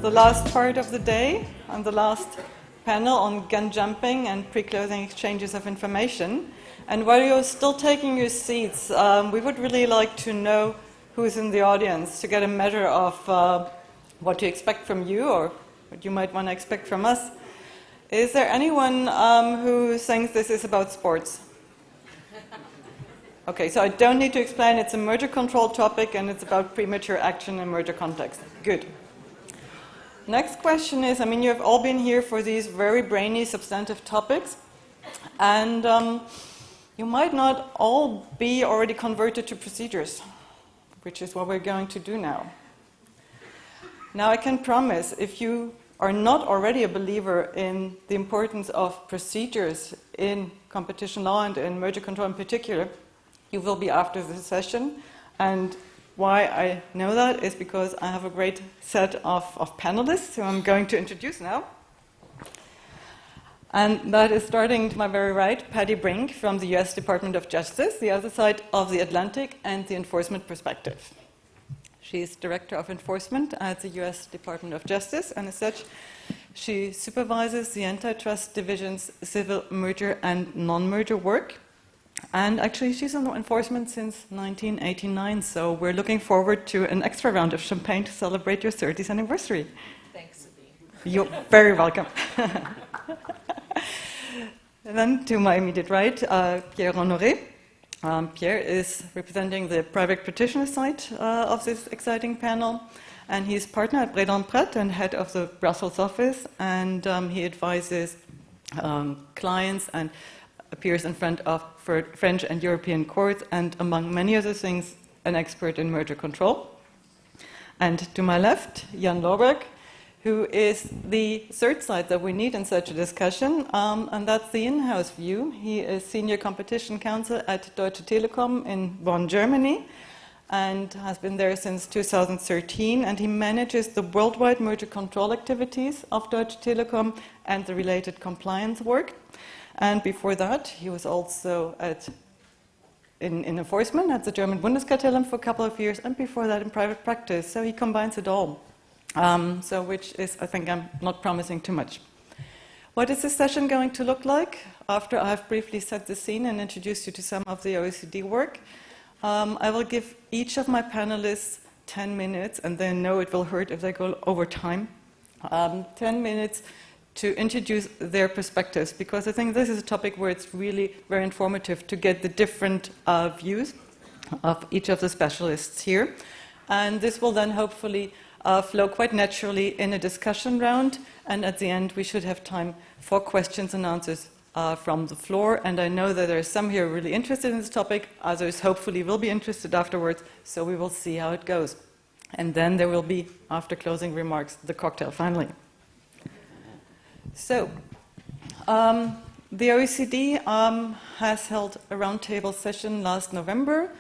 the last part of the day, on the last panel on gun jumping and pre-closing exchanges of information. And while you're still taking your seats, we would really like to know who's in the audience to get a measure of what to expect from you or what you might want to expect from us. Is there anyone who thinks this is about sports? Okay, so I don't need to explain. It's a merger control topic and it's about premature action in merger context. Good. Next question is, you have all been here for these very brainy, substantive topics, and you might not all be already converted to procedures, which is what we're going to do now. Now, I can promise, if you are not already a believer in the importance of procedures in competition law and in merger control in particular, you will be after this session. And why I know that is because I have a great set of panelists who I'm going to introduce now. And that is starting to my very right, Patty Brink from the US Department of Justice, the other side of the Atlantic and the enforcement perspective. She is Director of Enforcement at the US Department of Justice, and as such, she supervises the Antitrust Division's civil merger and non-merger work. And actually, she's in enforcement since 1989, so we're looking forward to an extra round of champagne to celebrate your 30th anniversary. Thanks, Sabine. You're very welcome. And then to my immediate right, Pierre Honoré. Pierre is representing the private practitioner side of this exciting panel, and he's partner at Brink and head of the Brussels office, and he advises clients and appears in front of French and European courts, and among many other things, an expert in merger control. And to my left, Jan Lohrberg, who is the third side that we need in such a discussion, and that's the in-house view. He is Senior Competition Counsel at Deutsche Telekom in Bonn, Germany, and has been there since 2013, and he manages the worldwide merger control activities of Deutsche Telekom and the related compliance work. And before that, he was also in enforcement at the German Bundeskartellamt for a couple of years, and before that in private practice. So he combines it all, which is, I think, I'm not promising too much. What is this session going to look like? After I've briefly set the scene and introduced you to some of the OECD work, I will give each of my panelists 10 minutes, and they know it will hurt if they go over time. 10 minutes to introduce their perspectives, because I think this is a topic where it's really very informative to get the different views of each of the specialists here. And this will then hopefully flow quite naturally in a discussion round, and at the end we should have time for questions and answers from the floor. And I know that there are some here really interested in this topic, others hopefully will be interested afterwards, so we will see how it goes. And then there will be, after closing remarks, the cocktail finally. So, the OECD has held a roundtable session last November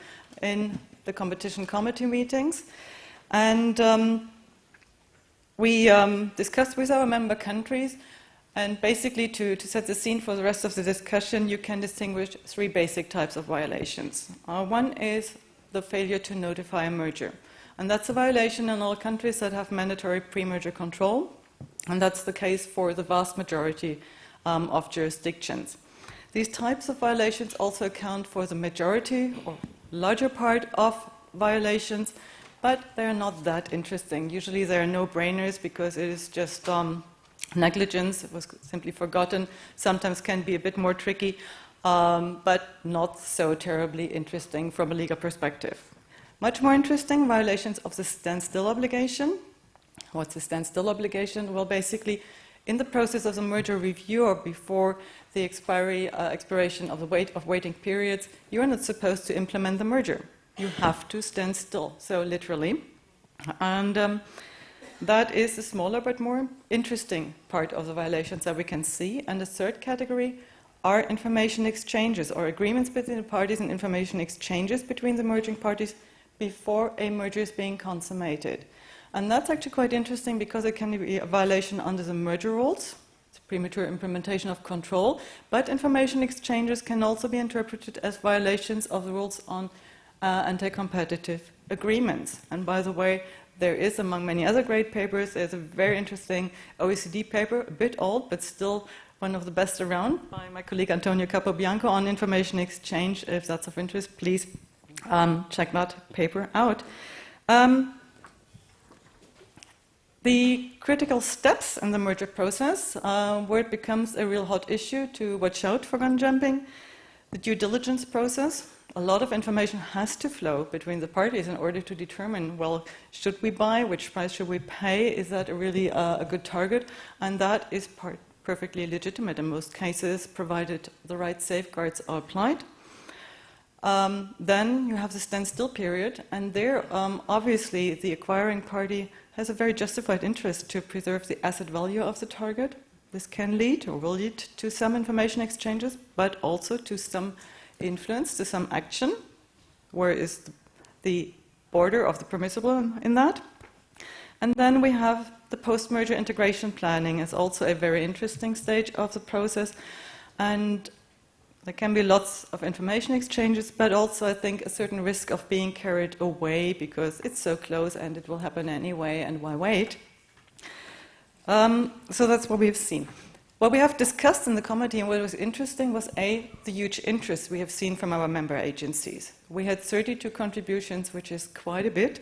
in the competition committee meetings, and we discussed with our member countries, and basically to set the scene for the rest of the discussion, you can distinguish three basic types of violations. One is the failure to notify a merger, and that's a violation in all countries that have mandatory pre-merger control. And that's the case for the vast majority of jurisdictions. These types of violations also account for the majority or larger part of violations, but they're not that interesting. Usually they're no-brainers because it is just negligence. It was simply forgotten. Sometimes can be a bit more tricky, but not so terribly interesting from a legal perspective. Much more interesting, violations of the standstill obligation. What's the standstill obligation? Well, basically, in the process of the merger review or before the expiration of the waiting periods, you are not supposed to implement the merger. You have to stand still, so literally. And that is a smaller but more interesting part of the violations that we can see. And the third category are information exchanges or agreements between the parties and information exchanges between the merging parties before a merger is being consummated. And that's actually quite interesting because it can be a violation under the merger rules. It's premature implementation of control. But information exchanges can also be interpreted as violations of the rules on anti-competitive agreements. And by the way, there is, among many other great papers, there's a very interesting OECD paper, a bit old, but still one of the best around, by my colleague Antonio Capobianco on information exchange. If that's of interest, please check that paper out. The critical steps in the merger process, where it becomes a real hot issue to watch out for gun jumping, the due diligence process. A lot of information has to flow between the parties in order to determine, well, should we buy, which price should we pay, is that really a good target? And that is perfectly legitimate in most cases, provided the right safeguards are applied. Then you have the standstill period, and there, obviously, the acquiring party has a very justified interest to preserve the asset value of the target. This can lead, or will lead, to some information exchanges, but also to some influence, to some action. Where is the border of the permissible in that? And then we have the post-merger integration planning is also a very interesting stage of the process. And there can be lots of information exchanges, but also, I think, a certain risk of being carried away because it's so close and it will happen anyway, and why wait? So that's what we've seen. What we have discussed in the committee and what was interesting was, A, the huge interest we have seen from our member agencies. We had 32 contributions, which is quite a bit,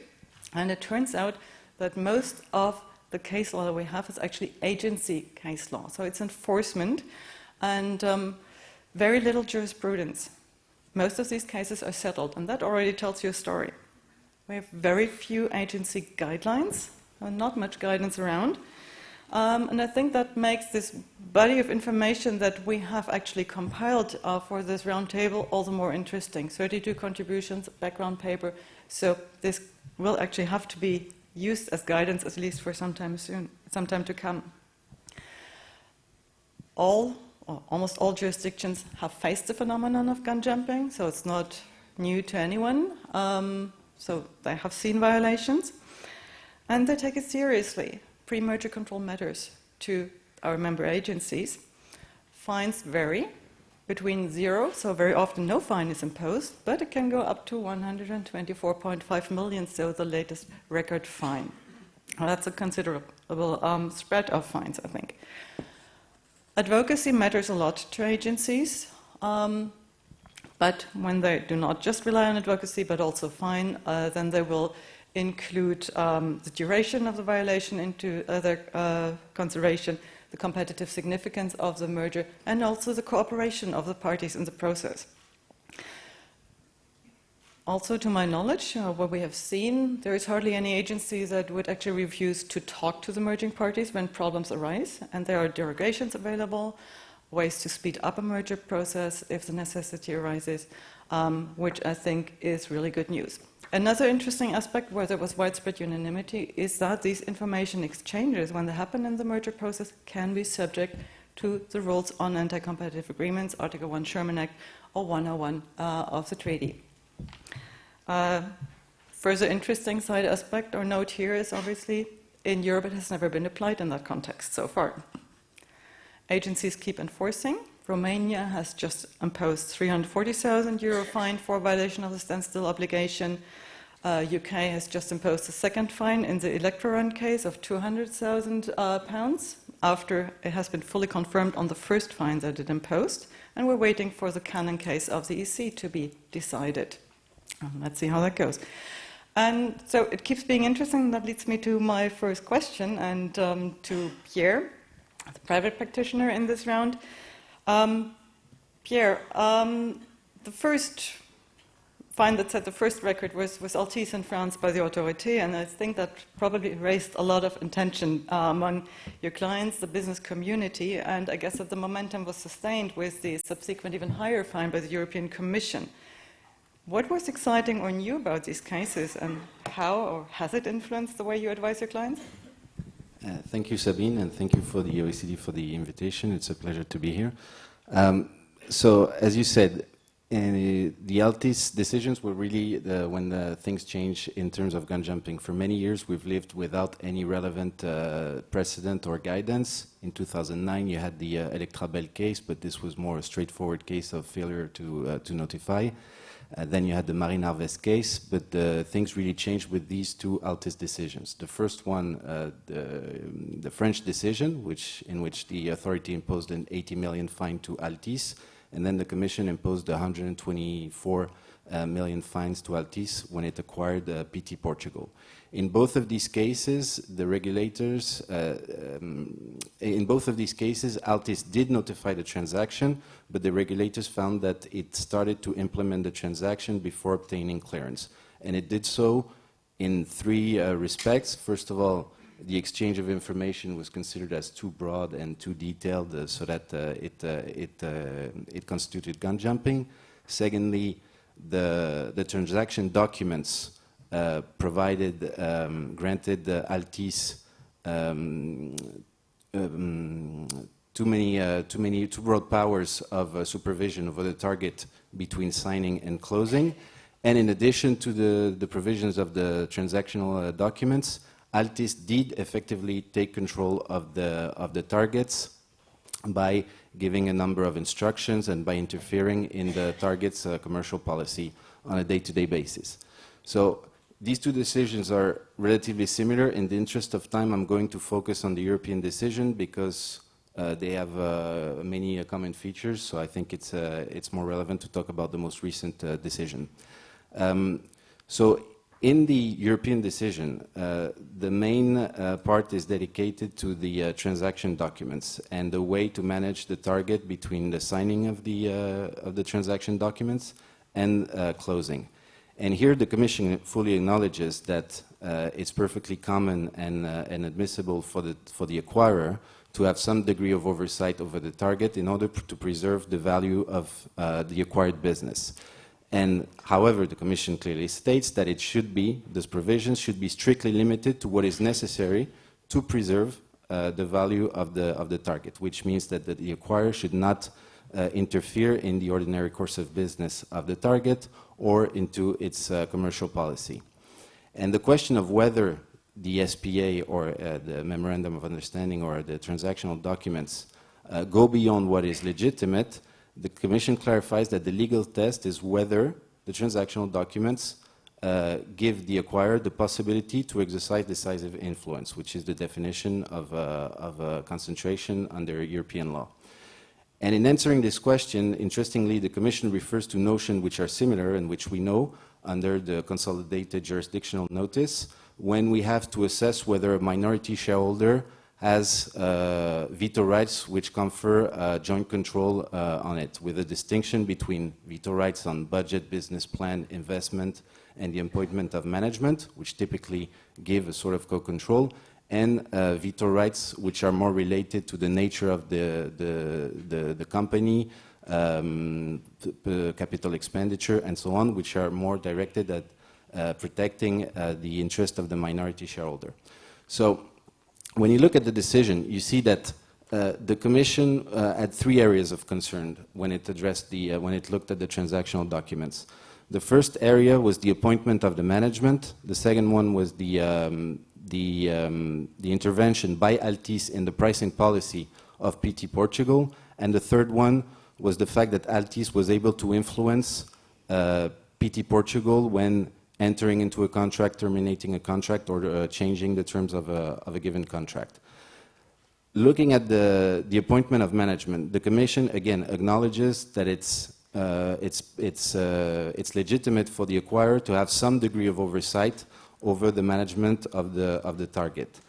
and it turns out that most of the case law that we have is actually agency case law. So it's enforcement and very little jurisprudence. Most of these cases are settled, and that already tells you a story. We have very few agency guidelines, not much guidance around. And I think that makes this body of information that we have actually compiled for this roundtable all the more interesting. 32 contributions, background paper, so this will actually have to be used as guidance, at least for some time to come. Almost all jurisdictions have faced the phenomenon of gun jumping, so it's not new to anyone. So they have seen violations, and they take it seriously. Pre-merger control matters to our member agencies. Fines vary between 0, so very often no fine is imposed, but it can go up to 124.5 million, so the latest record fine. Well, that's a considerable spread of fines, I think. Advocacy matters a lot to agencies, but when they do not just rely on advocacy, but also fine, then they will include the duration of the violation into their consideration, the competitive significance of the merger, and also the cooperation of the parties in the process. Also, to my knowledge, what we have seen, there is hardly any agency that would actually refuse to talk to the merging parties when problems arise, and there are derogations available, ways to speed up a merger process if the necessity arises, which I think is really good news. Another interesting aspect where there was widespread unanimity is that these information exchanges, when they happen in the merger process, can be subject to the rules on anti-competitive agreements, Article 1 Sherman Act, or 101 of the treaty. Further interesting side aspect or note here is obviously in Europe it has never been applied in that context so far. Agencies keep enforcing. Romania has just imposed €340,000 fine for violation of the standstill obligation. UK has just imposed a second fine in the Electrorun case of £200,000 after it has been fully confirmed on the first fine that it imposed. And we're waiting for the Canon case of the EC to be decided. Let's see how that goes. And so it keeps being interesting. That leads me to my first question and to Pierre, the private practitioner in this round. Pierre, the first fine that set the first record was Altis in France by the authority, and I think that probably raised a lot of attention among your clients, the business community, and I guess that the momentum was sustained with the subsequent even higher fine by the European Commission. What was exciting or new about these cases, and how or has it influenced the way you advise your clients? Thank you, Sabine, and thank you for the OECD for the invitation. It's a pleasure to be here. So, as you said, the Altis decisions were really when the things changed in terms of gun jumping. For many years, we've lived without any relevant precedent or guidance. In 2009, you had the Electrabel case, but this was more a straightforward case of failure to notify. Then you had the Marine Harvest case, but things really changed with these two Altis decisions. The first one, the French decision, in which the authority imposed an 80 million fine to Altis, and then the Commission imposed 124 million fines to Altis when it acquired PT Portugal. In both of these cases, the regulators, Altis did notify the transaction, but the regulators found that it started to implement the transaction before obtaining clearance. And it did so in three respects. First of all, the exchange of information was considered as too broad and too detailed, so that it constituted gun jumping. Secondly, the transaction documents granted Altis too broad powers of supervision over the target between signing and closing. And in addition to the provisions of the transactional documents, Altis did effectively take control of the targets by giving a number of instructions and by interfering in the target's commercial policy on a day-to-day basis. So these two decisions are relatively similar. In the interest of time, I'm going to focus on the European decision because they have many common features, so I think it's more relevant to talk about the most recent decision. So in the European decision, the main part is dedicated to the transaction documents and the way to manage the target between the signing of the transaction documents and closing. And here the Commission fully acknowledges that it's perfectly common and admissible for the acquirer to have some degree of oversight over the target in order to preserve the value of the acquired business. And however, the Commission clearly states that those provisions should be strictly limited to what is necessary to preserve the value of the target, which means that the acquirer should not interfere in the ordinary course of business of the target or into its commercial policy. And the question of whether the SPA or the Memorandum of Understanding or the transactional documents go beyond what is legitimate, the Commission clarifies that the legal test is whether the transactional documents give the acquirer the possibility to exercise decisive influence, which is the definition of concentration under European law. And in answering this question, interestingly, the Commission refers to notions which are similar and which we know under the consolidated jurisdictional notice when we have to assess whether a minority shareholder has veto rights which confer joint control on it, with a distinction between veto rights on budget, business plan, investment, and the appointment of management, which typically give a sort of co-control, and veto rights which are more related to the nature of the company, capital expenditure, and so on, which are more directed at protecting the interest of the minority shareholder. So when you look at the decision, you see that the Commission had three areas of concern when it looked at the transactional documents. The first area was the appointment of the management. The second one was the intervention by Altis in the pricing policy of PT Portugal, and the third one was the fact that Altis was able to influence PT Portugal when entering into a contract, terminating a contract, or changing the terms of a given contract. Looking at the appointment of management, the Commission again acknowledges that it's legitimate for the acquirer to have some degree of oversight over the management of the target.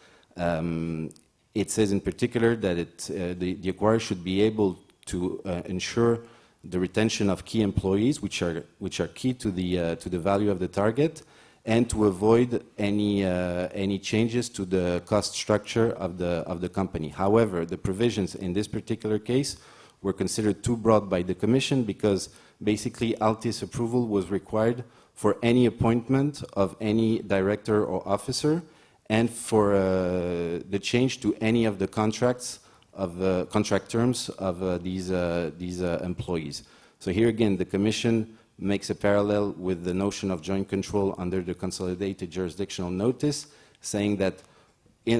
It says in particular that the acquirer should be able to ensure the retention of key employees, which are key to the value of the target, and to avoid any changes to the cost structure of the company. However, the provisions in this particular case were considered too broad by the Commission because basically Altis approval was required for any appointment of any director or officer, and for the change to any of the contract terms of these employees. So here again, the Commission makes a parallel with the notion of joint control under the consolidated jurisdictional notice, saying that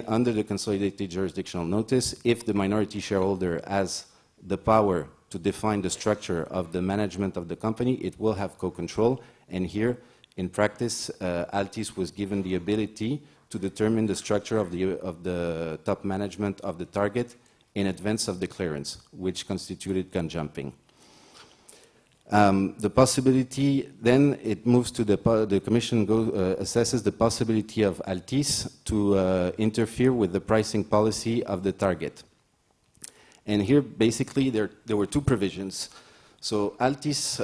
under the consolidated jurisdictional notice, if the minority shareholder has the power to define the structure of the management of the company, it will have co-control. And here, in practice, Altis was given the ability to determine the structure of the top management of the target in advance of the clearance, which constituted gun jumping. The possibility, then it moves to the Commission assesses the possibility of Altis to interfere with the pricing policy of the target. And here, basically, there were two provisions. So Altis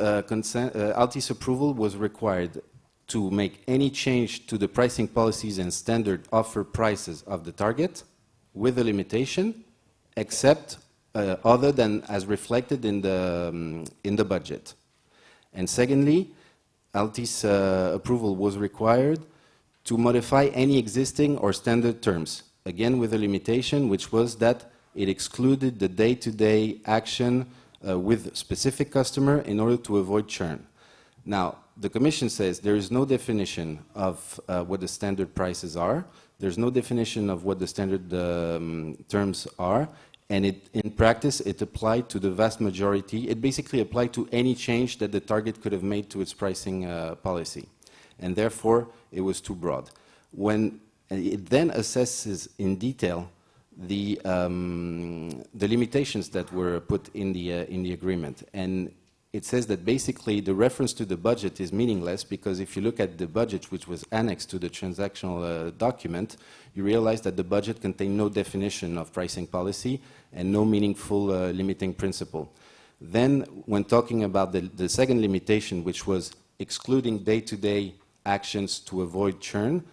approval was required to make any change to the pricing policies and standard offer prices of the target with a limitation, except other than as reflected in the budget. And secondly, Altis approval was required to modify any existing or standard terms, again with a limitation, which was that it excluded the day-to-day action with specific customer in order to avoid churn. Now, the Commission says there is no definition of what the standard prices are. There's no definition of what the standard terms are. And in practice, it applied to the vast majority. It basically applied to any change that the target could have made to its pricing policy. And therefore, it was too broad. When it then assesses in detail the limitations that were put in the agreement. And it says that basically the reference to the budget is meaningless, because if you look at the budget which was annexed to the transactional document, you realize that the budget contained no definition of pricing policy and no meaningful limiting principle. Then when talking about the second limitation, which was excluding day-to-day actions to avoid churn,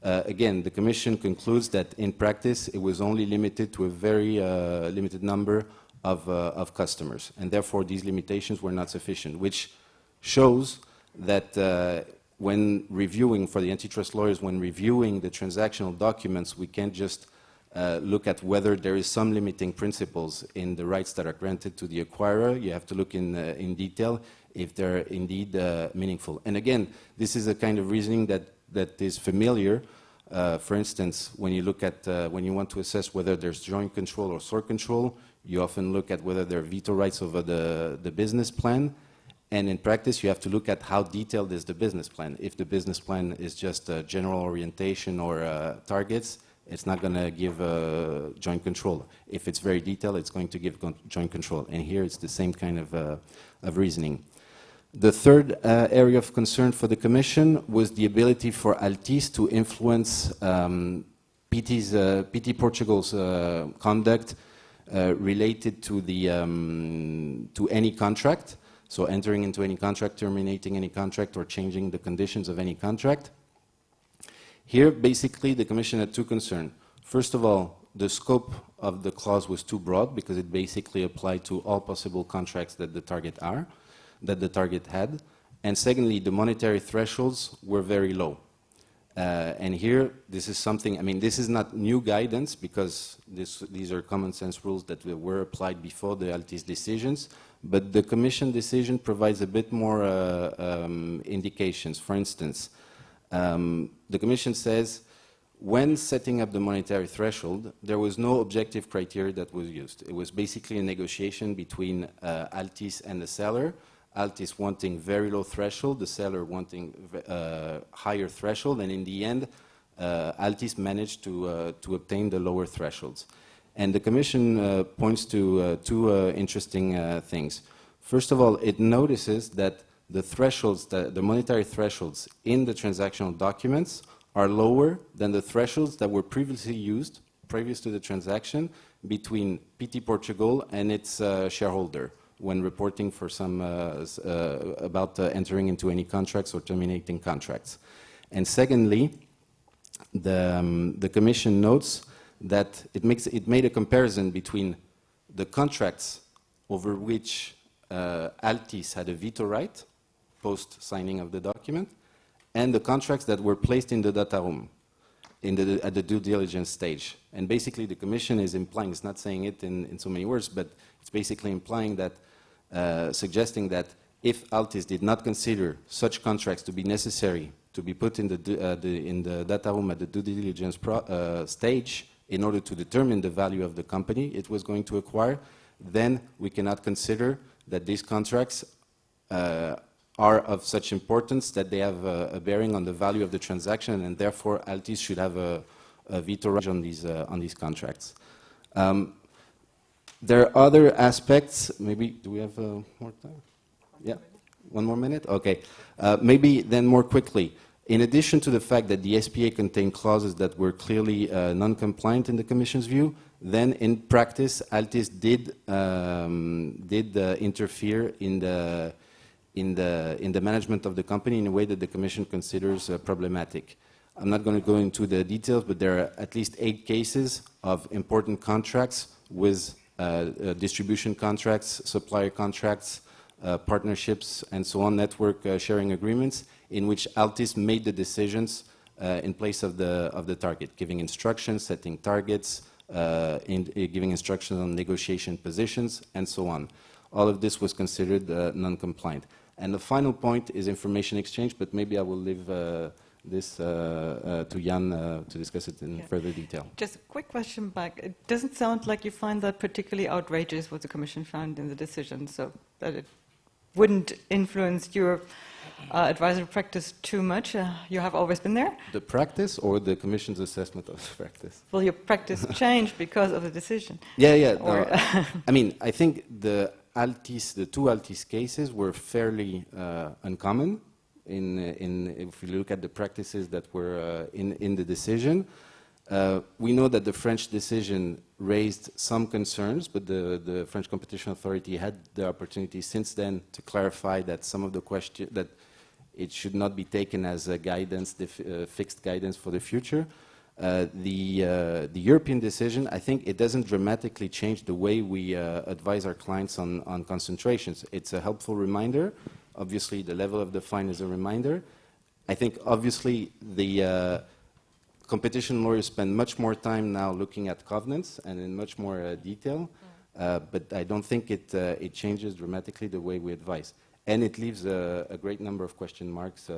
again, the Commission concludes that in practice it was only limited to a very limited number of customers, and therefore these limitations were not sufficient, which shows that when reviewing, for the antitrust lawyers, when reviewing the transactional documents, we can't just look at whether there is some limiting principles in the rights that are granted to the acquirer. You have to look in detail if they're indeed meaningful. And again, this is a kind of reasoning that is familiar. For instance, when you look at, when you want to assess whether there's joint control or sole control, you often look at whether there are veto rights over the business plan. And in practice, you have to look at how detailed is the business plan. If the business plan is just a general orientation or targets, it's not going to give joint control. If it's very detailed, it's going to give joint control. And here it's the same kind of reasoning. The third area of concern for the Commission was the ability for Altis to influence PT Portugal's conduct related to any contract, so entering into any contract, terminating any contract, or changing the conditions of any contract. Here, basically, the Commission had two concerns. First of all, the scope of the clause was too broad, because it basically applied to all possible contracts that the target had. And secondly, the monetary thresholds were very low. And here, this is something, I mean, this is not new guidance, because these are common sense rules that were applied before the Altis decisions, but the Commission decision provides a bit more indications. For instance, the Commission says, when setting up the monetary threshold, there was no objective criteria that was used. It was basically a negotiation between Altis and the seller. Altis wanting very low threshold, the seller wanting higher threshold, and in the end, Altis managed to obtain the lower thresholds. And the Commission points to two interesting things. First of all, it notices that the thresholds, the monetary thresholds in the transactional documents are lower than the thresholds that were previously used, previous to the transaction, between PT Portugal and its shareholder, when reporting for some about entering into any contracts or terminating contracts. And secondly, the Commission notes that it made a comparison between the contracts over which Altis had a veto right post signing of the document, and the contracts that were placed in the data room at the due diligence stage. And basically the Commission is implying, it's not saying it in so many words, but it's basically implying that suggesting that if Altis did not consider such contracts to be necessary to be put in the data room at the due diligence stage in order to determine the value of the company it was going to acquire, then we cannot consider that these contracts are of such importance that they have a bearing on the value of the transaction, and therefore Altis should have a veto right on these contracts. There are other aspects. Maybe do we have more time? Yeah, 1 more minute. Okay. Maybe then more quickly. In addition to the fact that the SPA contained clauses that were clearly non-compliant in the Commission's view, then in practice, Altis did interfere in the management of the company in a way that the Commission considers problematic. I'm not going to go into the details, but there are at least 8 cases of important contracts with distribution contracts, supplier contracts, partnerships, and so on, network sharing agreements, in which Altis made the decisions in place of the target, giving instructions, setting targets, giving instructions on negotiation positions, and so on. All of this was considered non-compliant. And the final point is information exchange, but maybe I will leave this to Jan to discuss it in further detail. Just a quick question back. It doesn't sound like you find that particularly outrageous what the Commission found in the decision, so that it wouldn't influence your advisory practice too much. You have always been there. The practice or the Commission's assessment of the practice? Well, your practice changed because of the decision. Yeah. No, I mean, I think the two Altis cases were fairly uncommon. If we look at the practices that were in the decision, we know that the French decision raised some concerns, but the French Competition Authority had the opportunity since then to clarify that some of the questions that it should not be taken as a guidance, fixed guidance for the future. The European decision, I think it doesn't dramatically change the way we advise our clients on concentrations. It's a helpful reminder. Obviously, the level of the fine is a reminder. I think, obviously, the competition lawyers spend much more time now looking at covenants and in much more detail, but I don't think it changes dramatically the way we advise. And it leaves a great number of question marks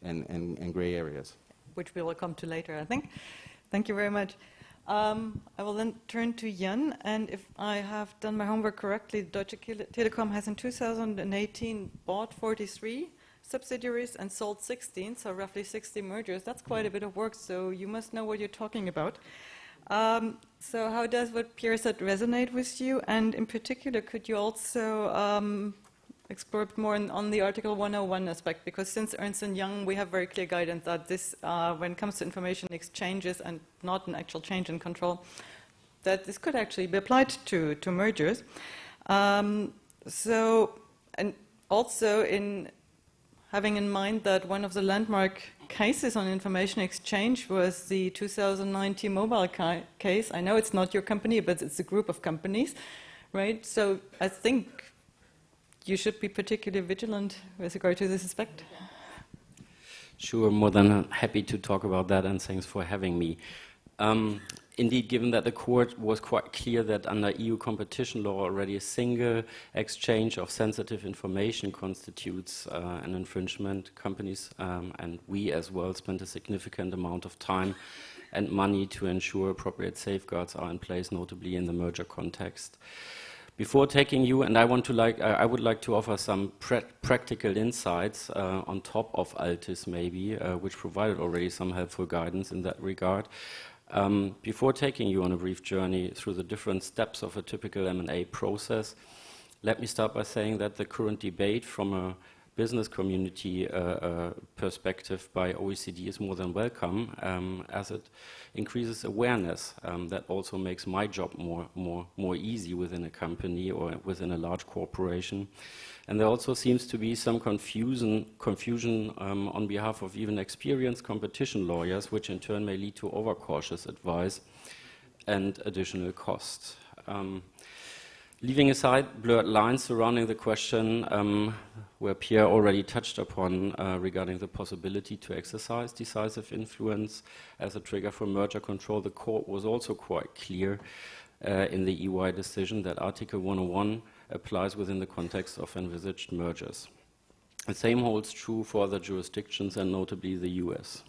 and gray areas. Which we will come to later, I think. Thank you very much. I will then turn to Jan, and if I have done my homework correctly, Deutsche Telekom has in 2018 bought 43 subsidiaries and sold 16, so roughly 60 mergers. That's quite a bit of work, so you must know what you're talking about. So how does what Pierre said resonate with you? And in particular, could you also explore a bit more on the Article 101 aspect? Because since Ernst & Young, we have very clear guidance that this, when it comes to information exchanges and not an actual change in control, that this could actually be applied to mergers. And also in having in mind that one of the landmark cases on information exchange was the 2009 T-Mobile case. I know it's not your company, but it's a group of companies, right? So I think you should be particularly vigilant with regard to this aspect. Sure, more than happy to talk about that, and thanks for having me. Indeed, given that the court was quite clear that under EU competition law already a single exchange of sensitive information constitutes an infringement, companies and we as well spent a significant amount of time and money to ensure appropriate safeguards are in place, notably in the merger context. Before taking you, and I would like to offer some practical insights on top of Altis maybe, which provided already some helpful guidance in that regard. Before taking you on a brief journey through the different steps of a typical M&A process, let me start by saying that the current debate from a business community perspective by OECD is more than welcome, as it increases awareness. That also makes my job more easy within a company or within a large corporation. And there also seems to be some confusion on behalf of even experienced competition lawyers, which in turn may lead to overcautious advice and additional costs. Leaving aside blurred lines surrounding the question where Pierre already touched upon regarding the possibility to exercise decisive influence as a trigger for merger control, the court was also quite clear in the EY decision that Article 101 applies within the context of envisaged mergers. The same holds true for other jurisdictions and notably the US.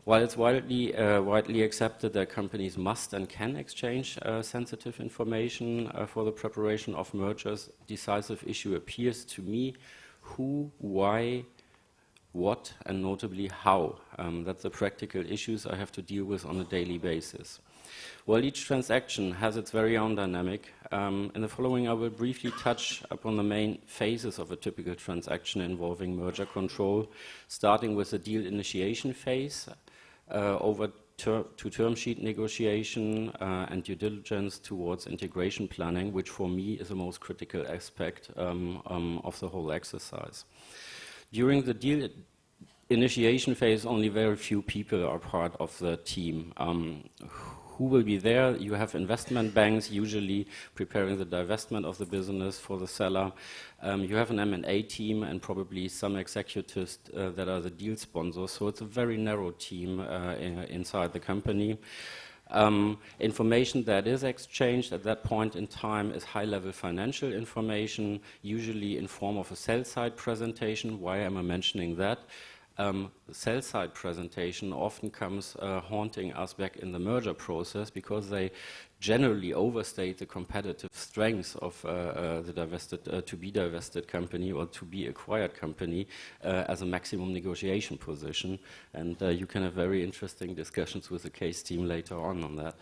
While it's widely accepted that companies must and can exchange sensitive information for the preparation of mergers, decisive issue appears to me who, why, what, and notably how. That's the practical issues I have to deal with on a daily basis. While each transaction has its very own dynamic, in the following I will briefly touch upon the main phases of a typical transaction involving merger control, starting with the deal initiation phase, over to term sheet negotiation and due diligence towards integration planning, which for me is the most critical aspect of the whole exercise. During the deal initiation phase, only very few people are part of the team. Who will be there? You have investment banks usually preparing the divestment of the business for the seller. You have an M&A team and probably some executives that are the deal sponsors. So it's a very narrow team inside the company. Information that is exchanged at that point in time is high-level financial information, usually in form of a sell-side presentation. Why am I mentioning that? The sell-side presentation often comes haunting us back in the merger process because they generally overstate the competitive strengths of the divested, to be divested company or to be acquired company as a maximum negotiation position. And you can have very interesting discussions with the case team later on that.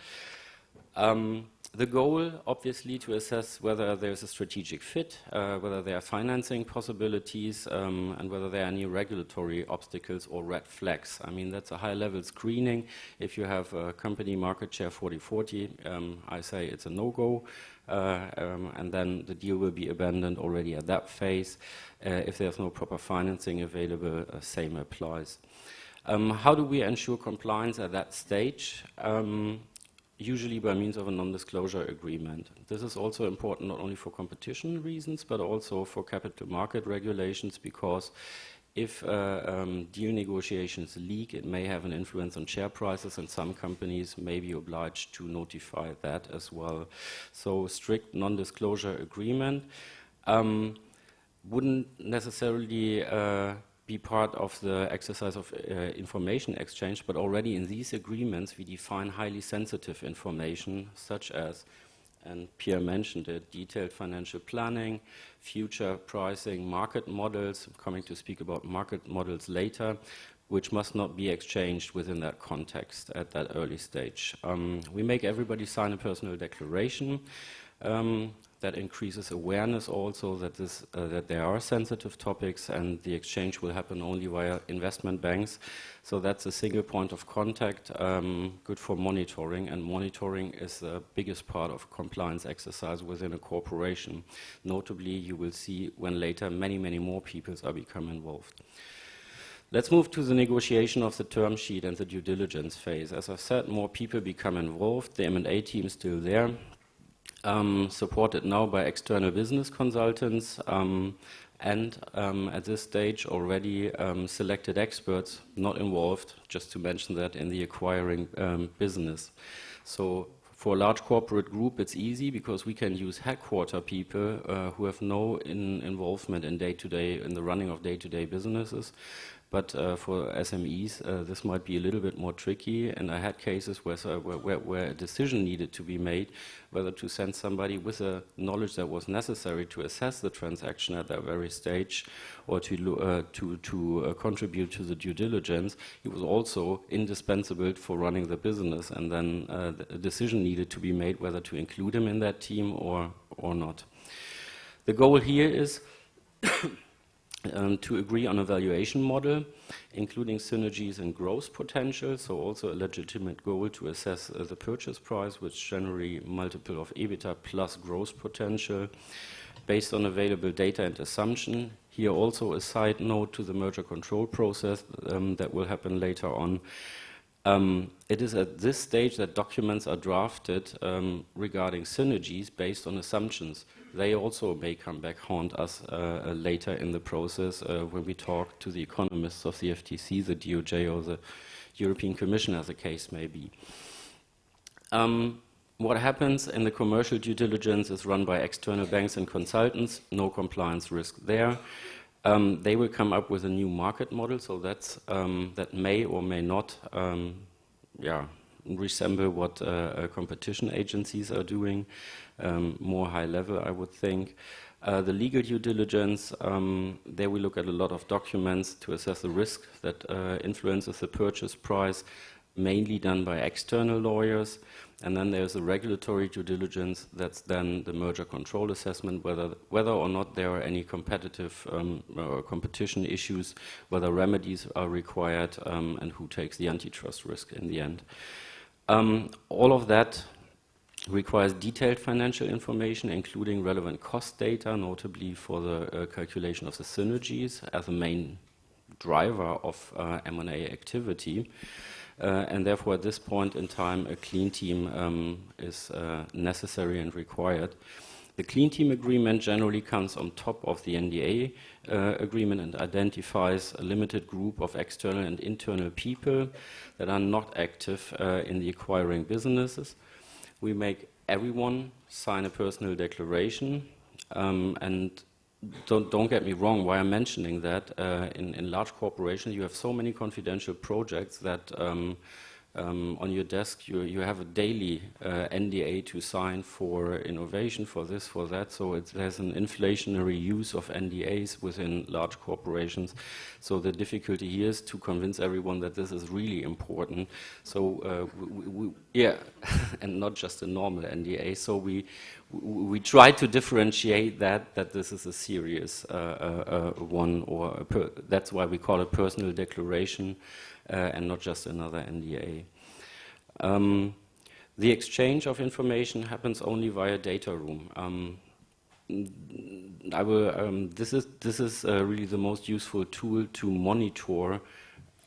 The goal, obviously, to assess whether there's a strategic fit, whether there are financing possibilities, and whether there are any regulatory obstacles or red flags. I mean, that's a high-level screening. If you have a company market share 40-40, I say it's a no-go, and then the deal will be abandoned already at that phase. If there's no proper financing available, same applies. How do we ensure compliance at that stage? Usually by means of a non-disclosure agreement. This is also important not only for competition reasons, but also for capital market regulations, because if deal negotiations leak, it may have an influence on share prices, and some companies may be obliged to notify that as well. So strict non-disclosure agreement wouldn't necessarily be part of the exercise of information exchange, but already in these agreements we define highly sensitive information such as, and Pierre mentioned it, detailed financial planning, future pricing, market models. I'm coming to speak about market models later, which must not be exchanged within that context at that early stage. We make everybody sign a personal declaration. That increases awareness also that there are sensitive topics, and the exchange will happen only via investment banks. So that's a single point of contact, good for monitoring, and monitoring is the biggest part of compliance exercise within a corporation. Notably, you will see when later many more people are become involved. Let's move to the negotiation of the term sheet and the due diligence phase. As I've said, more people become involved. The M&A team is still there. Supported now by external business consultants and at this stage already selected experts not involved, just to mention that, in the acquiring business. So for a large corporate group it's easy because we can use headquarter people who have no involvement in day-to-day, in the running of day-to-day businesses. But for SMEs, this might be a little bit more tricky, and I had cases where a decision needed to be made, whether to send somebody with the knowledge that was necessary to assess the transaction at that very stage, or to contribute to the due diligence. It was also indispensable for running the business, and then a decision needed to be made whether to include him in that team or not. The goal here is to agree on a valuation model, including synergies and growth potential, so also a legitimate goal to assess the purchase price, which generally multiple of EBITDA plus growth potential, based on available data and assumption. Here also a side note to the merger control process that will happen later on. It is at this stage that documents are drafted regarding synergies based on assumptions. They also may come back haunt us later in the process when we talk to the economists of the FTC, the DOJ, or the European Commission, as the case may be. What happens in the commercial due diligence is run by external banks and consultants, no compliance risk there. They will come up with a new market model, so that's, that may or may not resemble what competition agencies are doing, more high level, I would think. The legal due diligence, there we look at a lot of documents to assess the risk that influences the purchase price, mainly done by external lawyers. And then there's a regulatory due diligence, that's then the merger control assessment, whether or not there are any competitive or competition issues, whether remedies are required, and who takes the antitrust risk in the end. All of that requires detailed financial information, including relevant cost data, notably for the calculation of the synergies as a main driver of M&A activity. And therefore, at this point in time, a clean team is necessary and required. The clean team agreement generally comes on top of the NDA agreement and identifies a limited group of external and internal people that are not active in the acquiring businesses. We make everyone sign a personal declaration, and don't get me wrong, why I'm mentioning that, in large corporations you have so many confidential projects that on your desk you have a daily NDA to sign for innovation, for this, for that, so there's an inflationary use of NDAs within large corporations. So the difficulty here is to convince everyone that this is really important. So yeah, and not just a normal NDA. So we try to differentiate that this is a serious one, or that's why we call it personal declaration and not just another NDA. The exchange of information happens only via data room. This is really the most useful tool to monitor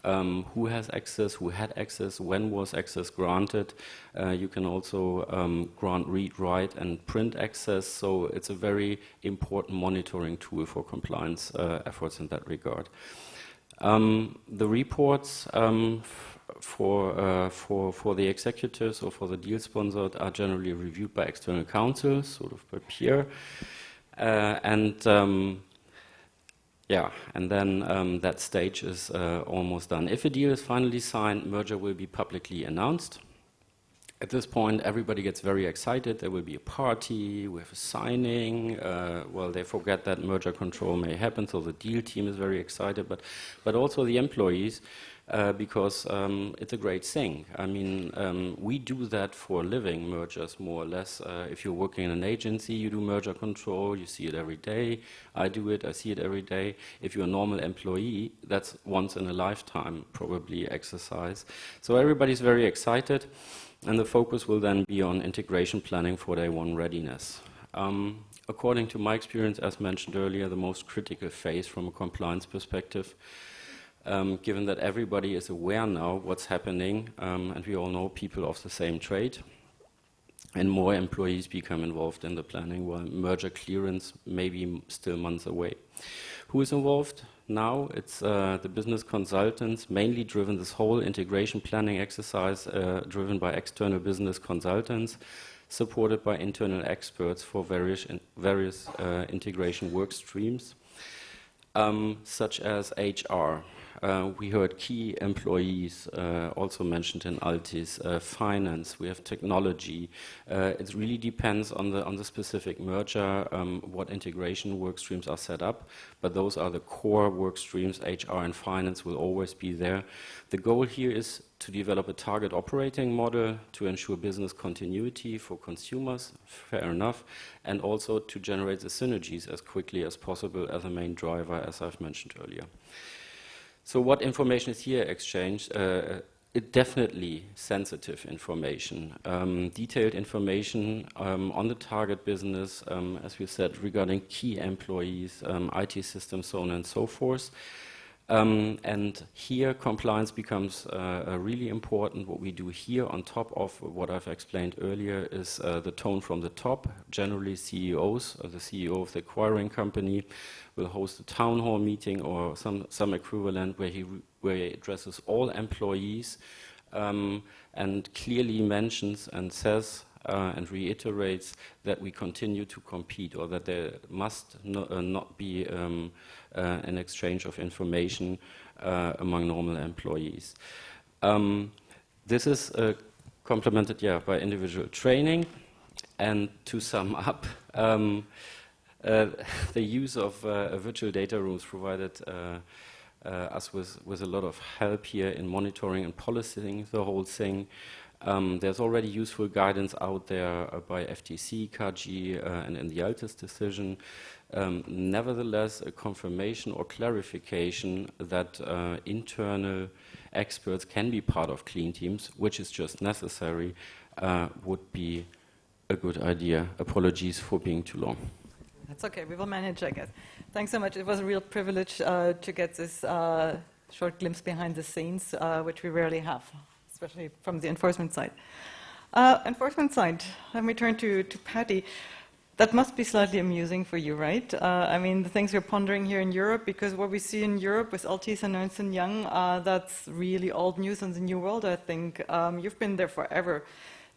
who has access, who had access, when was access granted. You can also grant read, write, and print access, so it's a very important monitoring tool for compliance efforts in that regard. The reports for the executives or for the deal sponsored are generally reviewed by external counsel, sort of by Pierre, and then that stage is almost done. If a deal is finally signed, merger will be publicly announced. At this point, everybody gets very excited. There will be a party, we have a signing. Well, they forget that merger control may happen, so the deal team is very excited, but also the employees, because it's a great thing. I mean, we do that for a living, mergers, more or less. If you're working in an agency, you do merger control, you see it every day. I do it, I see it every day. If you're a normal employee, that's once in a lifetime, probably, exercise. So everybody's very excited. And the focus will then be on integration planning for day one readiness. According to my experience, as mentioned earlier, the most critical phase from a compliance perspective, given that everybody is aware now what's happening, and we all know people of the same trade, and more employees become involved in the planning, while merger clearance may be still months away. Who is involved? Now it's the business consultants, mainly driven this whole integration planning exercise, driven by external business consultants, supported by internal experts for various integration work streams, such as HR. We heard key employees, also mentioned in Altis, finance, we have technology. It really depends on the specific merger, what integration work streams are set up, but those are the core work streams. HR and finance will always be there. The goal here is to develop a target operating model to ensure business continuity for consumers, fair enough, and also to generate the synergies as quickly as possible as a main driver, as I've mentioned earlier. So what information is here exchanged? It definitely sensitive information, detailed information on the target business, as we said, regarding key employees, IT systems, so on and so forth. And here compliance becomes really important. What we do here on top of what I've explained earlier is the tone from the top. Generally CEOs, or the CEO of the acquiring company, will host a town hall meeting or some equivalent where he addresses all employees and clearly mentions and says and reiterates that we continue to compete, or that there must not be an exchange of information among normal employees. This is complemented, by individual training. And to sum up, the use of virtual data rooms provided us with a lot of help here in monitoring and policing the whole thing. There's already useful guidance out there by FTC, KG, and in the Altis decision. Nevertheless, a confirmation or clarification that internal experts can be part of clean teams, which is just necessary, would be a good idea. Apologies for being too long. That's okay, we will manage, I guess. Thanks so much. It was a real privilege to get this short glimpse behind the scenes, which we rarely have, especially from the enforcement side. Let me turn to Patty. That must be slightly amusing for you, right? I mean, the things we're pondering here in Europe, because what we see in Europe with Altis and Ernst & Young, that's really old news in the new world, I think. You've been there forever.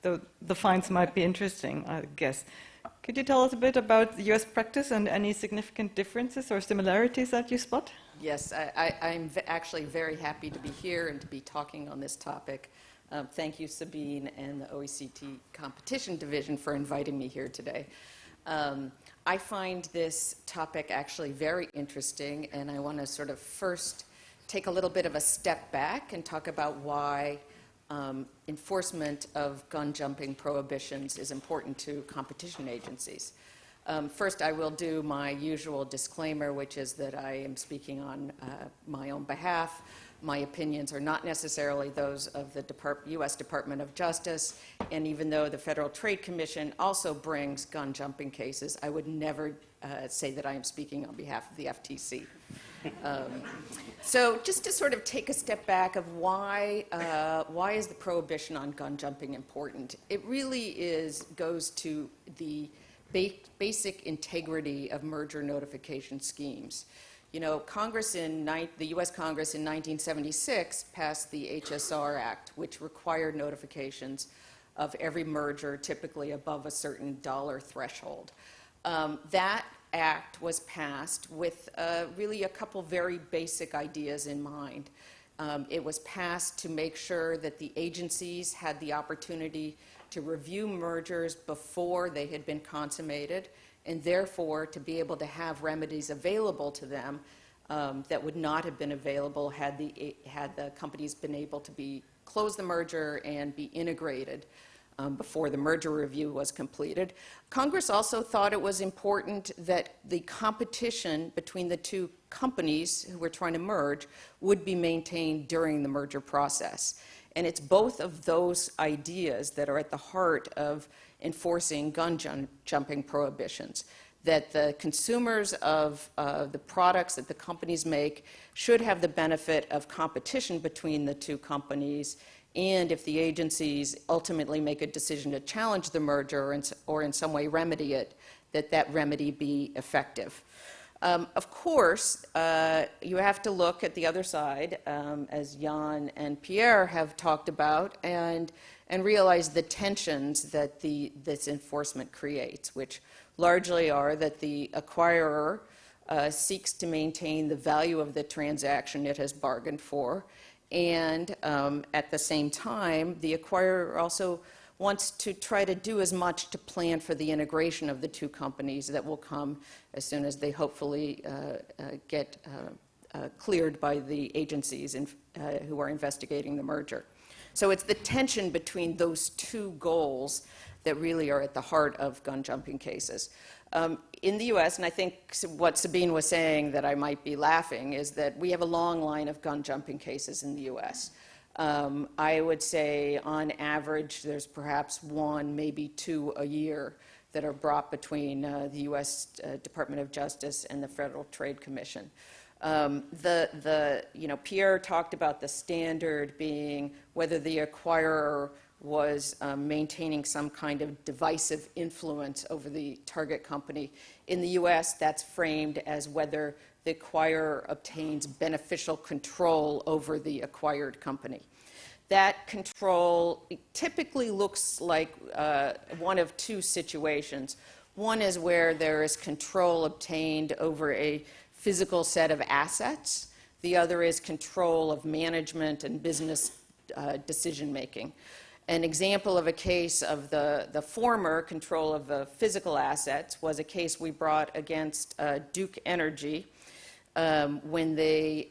The fines might be interesting, I guess. Could you tell us a bit about the US practice and any significant differences or similarities that you spot? Yes, I'm actually very happy to be here and to be talking on this topic. Thank you, Sabine, and the OECD Competition Division for inviting me here today. I find this topic actually very interesting, and I want to sort of first take a little bit of a step back and talk about why enforcement of gun jumping prohibitions is important to competition agencies. First, I will do my usual disclaimer, which is that I am speaking on my own behalf. My opinions are not necessarily those of the U.S. Department of Justice, and even though the Federal Trade Commission also brings gun jumping cases, I would never say that I am speaking on behalf of the FTC. So just to sort of take a step back of why is the prohibition on gun jumping important? It really goes to the basic integrity of merger notification schemes. You know, the U.S. Congress in 1976 passed the HSR Act, which required notifications of every merger, typically above a certain dollar threshold. That act was passed with really a couple very basic ideas in mind. It was passed to make sure that the agencies had the opportunity to review mergers before they had been consummated, and therefore to be able to have remedies available to them that would not have been available had the companies been able to close the merger and be integrated before the merger review was completed. Congress also thought it was important that the competition between the two companies who were trying to merge would be maintained during the merger process. And it's both of those ideas that are at the heart of enforcing gun jumping prohibitions, that the consumers of the products that the companies make should have the benefit of competition between the two companies, and if the agencies ultimately make a decision to challenge the merger or in some way remedy it, that remedy be effective. Of course, you have to look at the other side, as Jan and Pierre have talked about, and realize the tensions that this enforcement creates, which largely are that the acquirer seeks to maintain the value of the transaction it has bargained for, and at the same time, the acquirer also wants to try to do as much to plan for the integration of the two companies that will come as soon as they hopefully get cleared by the agencies who are investigating the merger. So it's the tension between those two goals that really are at the heart of gun jumping cases. In the US, and I think what Sabine was saying that I might be laughing, is that we have a long line of gun jumping cases in the US. I would say on average there's perhaps one, maybe two a year that are brought between the US Department of Justice and the Federal Trade Commission. Pierre talked about the standard being whether the acquirer was maintaining some kind of divisive influence over the target company. In the US, that's framed as whether the acquirer obtains beneficial control over the acquired company. that control typically looks like one of two situations. One is where there is control obtained over a physical set of assets. The other is control of management and business decision-making. An example of a case of the former, control of the physical assets, was a case we brought against Duke Energy when they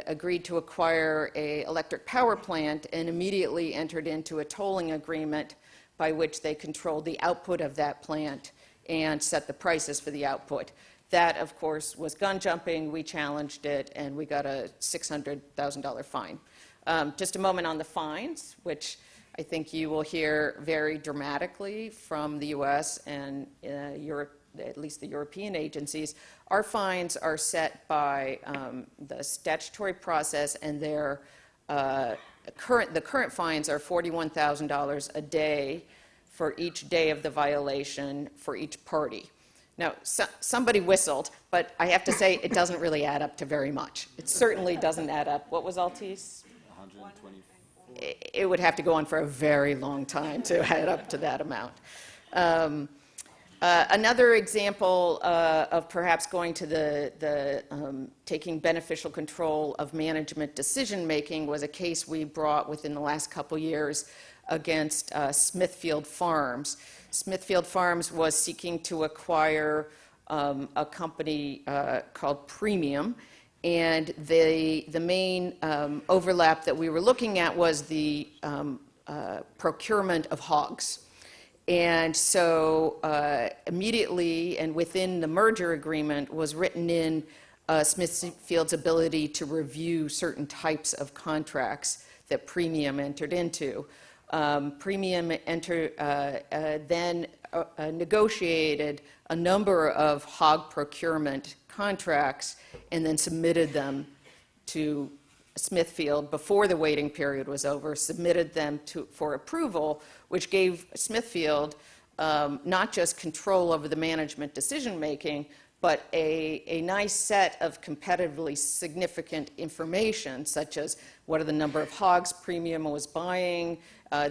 agreed to acquire an electric power plant and immediately entered into a tolling agreement by which they controlled the output of that plant and set the prices for the output. That, of course, was gun jumping. We challenged it, and we got a $600,000 fine. Just a moment on the fines, which I think you will hear very dramatically from the U.S. and Europe, at least the European agencies. Our fines are set by the statutory process, and the current fines are $41,000 a day for each day of the violation for each party. Now, somebody whistled, but I have to say it doesn't really add up to very much. It certainly doesn't add up. What was Altice? 124. It would have to go on for a very long time to add up to that amount. Another example of perhaps going to taking beneficial control of management decision-making was a case we brought within the last couple years against Smithfield Farms. Smithfield Farms was seeking to acquire a company called Premium, and the main overlap that we were looking at was the procurement of hogs. And so immediately and within the merger agreement was written in Smithfield's ability to review certain types of contracts that Premium entered into. Premium then negotiated a number of hog procurement contracts and then submitted them to Smithfield before the waiting period was over, submitted them for approval, which gave Smithfield not just control over the management decision-making, but a nice set of competitively significant information, such as what are the number of hogs Premium was buying,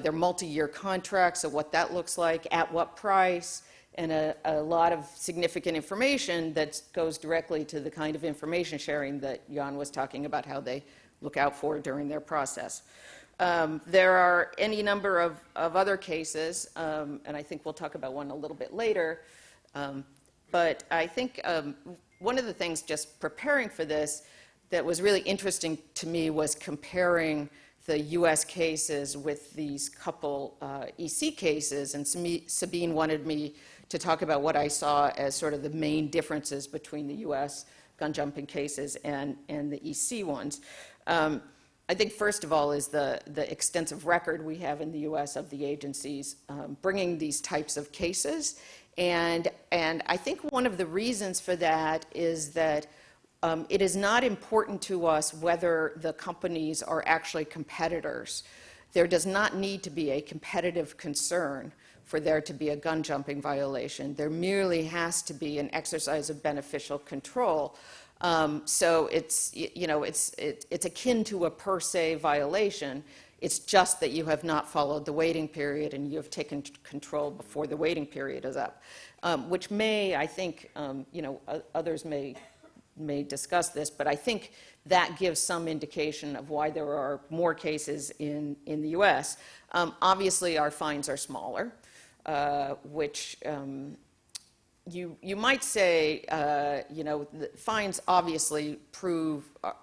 their multi-year contracts, so what that looks like, at what price, and a lot of significant information that goes directly to the kind of information sharing that Jan was talking about, how they look out for during their process. There are any number of other cases, and I think we'll talk about one a little bit later, but I think one of the things just preparing for this that was really interesting to me was comparing the U.S. cases with these couple EC cases, and Sabine wanted me to talk about what I saw as sort of the main differences between the U.S. gun jumping cases and the EC ones. I think first of all is the extensive record we have in the U.S. of the agencies bringing these types of cases, and I think one of the reasons for that is that it is not important to us whether the companies are actually competitors. There does not need to be a competitive concern for there to be a gun jumping violation. There merely has to be an exercise of beneficial control. So it's akin to a per se violation. It's just that you have not followed the waiting period and you have taken control before the waiting period is up, which may, I think, others may discuss this, but I think that gives some indication of why there are more cases in the U.S. Obviously, our fines are smaller, which you might say, the fines obviously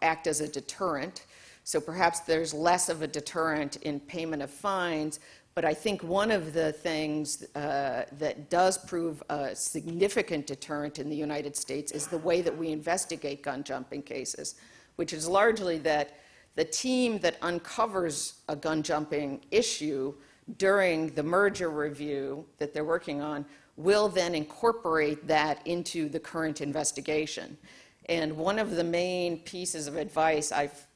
act as a deterrent, so perhaps there's less of a deterrent in payment of fines, but I think one of the things that does prove a significant deterrent in the United States is the way that we investigate gun jumping cases, which is largely that the team that uncovers a gun jumping issue during the merger review that they're working on will then incorporate that into the current investigation. And one of the main pieces of advice I've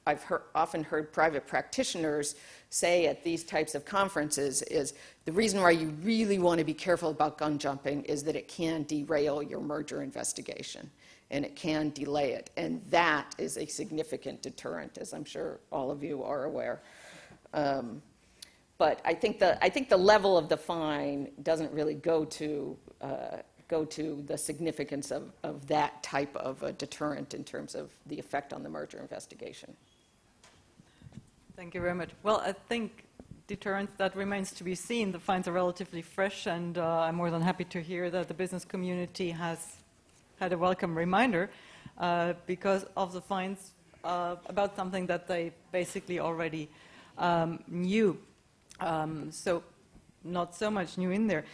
often heard private practitioners say at these types of conferences is the reason why you really want to be careful about gun jumping is that it can derail your merger investigation and it can delay it. And that is a significant deterrent, as I'm sure all of you are aware. But I think the level of the fine doesn't really go to the significance of that type of a deterrent in terms of the effect on the merger investigation. Thank you very much. Well, I think deterrence, that remains to be seen. The fines are relatively fresh, and I'm more than happy to hear that the business community has had a welcome reminder because of the fines about something that they basically already knew. So not so much new in there.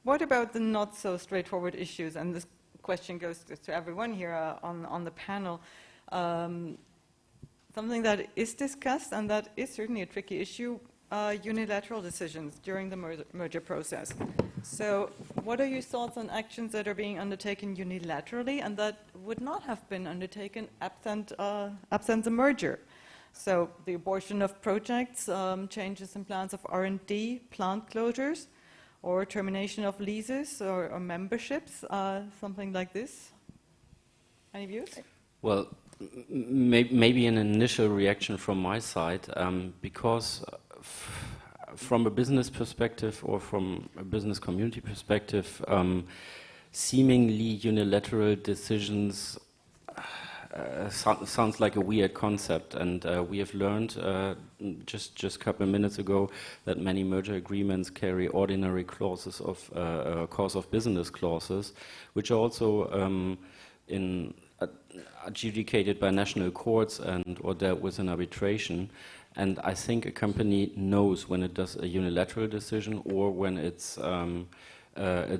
What about the not so straightforward issues? And this question goes to everyone here on the panel. Something that is discussed, and that is certainly a tricky issue, unilateral decisions during the merger process. So what are your thoughts on actions that are being undertaken unilaterally and that would not have been undertaken absent the merger? So the abortion of projects, changes in plans of R&D, plant closures, or termination of leases or memberships, something like this. Any views? Well, maybe an initial reaction from my side, because from a business perspective or from a business community perspective, seemingly unilateral decisions sounds like a weird concept, and we have learned just a couple of minutes ago that many merger agreements carry ordinary clauses of course of business clauses, which are also adjudicated by national courts and or dealt with in arbitration. And I think a company knows when it does a unilateral decision or when it's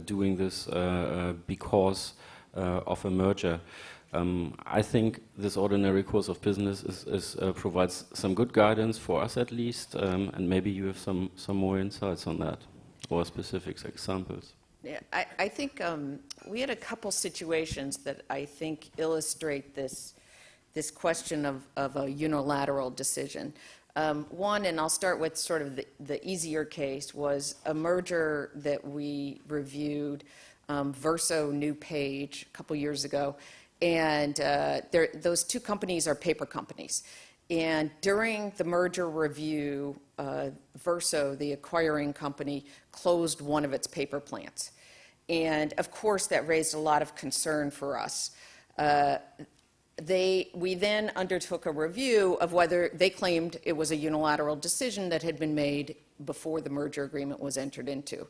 doing this because of a merger. I think this ordinary course of business provides some good guidance for us at least, and maybe you have some more insights on that or specific examples. Yeah, I think we had a couple situations that I think illustrate this question of a unilateral decision. One, and I'll start with sort of the easier case, was a merger that we reviewed, Verso New Page, a couple years ago. And those two companies are paper companies. And during the merger review, Verso, the acquiring company, closed one of its paper plants. And of course, that raised a lot of concern for us. We then undertook a review of whether they claimed it was a unilateral decision that had been made before the merger agreement was entered into.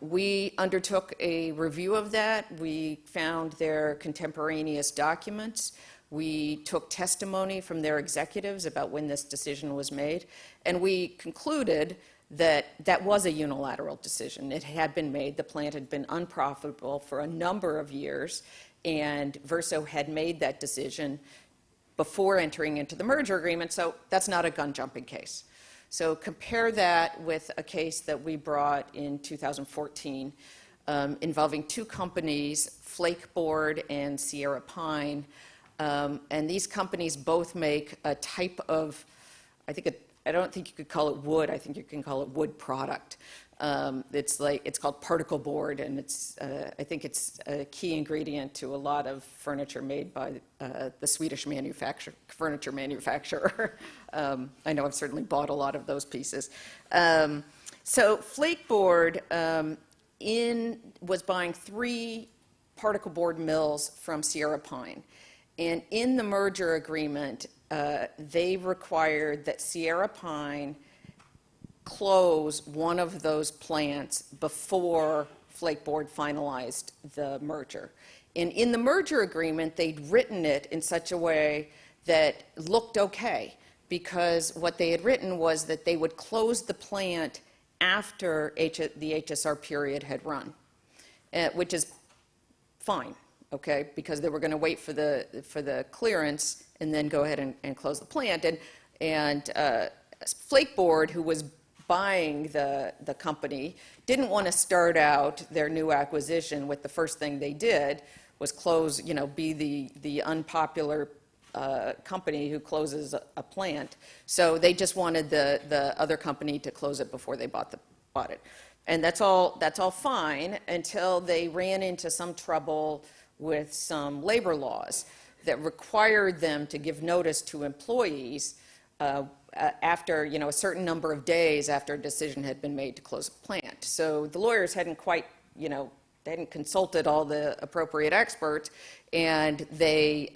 We undertook a review of that. We found their contemporaneous documents. We took testimony from their executives about when this decision was made, and we concluded that that was a unilateral decision. It had been made. The plant had been unprofitable for a number of years, and Verso had made that decision before entering into the merger agreement, so that's not a gun-jumping case. So compare that with a case that we brought in 2014 involving two companies, Flakeboard and Sierra Pine. And these companies both make a type of, I don't think you could call it wood, I think you can call it wood product. It's called particle board, and I think it's a key ingredient to a lot of furniture made by the Swedish furniture manufacturer. I know I've certainly bought a lot of those pieces. So Flakeboard was buying 3 particle board mills from Sierra Pine. And in the merger agreement, they required that Sierra Pine close one of those plants before Flakeboard finalized the merger. And in the merger agreement, they'd written it in such a way that looked okay, because what they had written was that they would close the plant after the HSR period had run, which is fine, okay, because they were going to wait for the clearance and then go ahead and close the plant. And Flakeboard, who was buying the company, didn't want to start out their new acquisition with the first thing they did was close, be the unpopular company who closes a plant. So they just wanted the other company to close it before they bought it. And that's all fine until they ran into some trouble with some labor laws that required them to give notice to employees after, a certain number of days after a decision had been made to close a plant. So the lawyers hadn't quite, they hadn't consulted all the appropriate experts, and they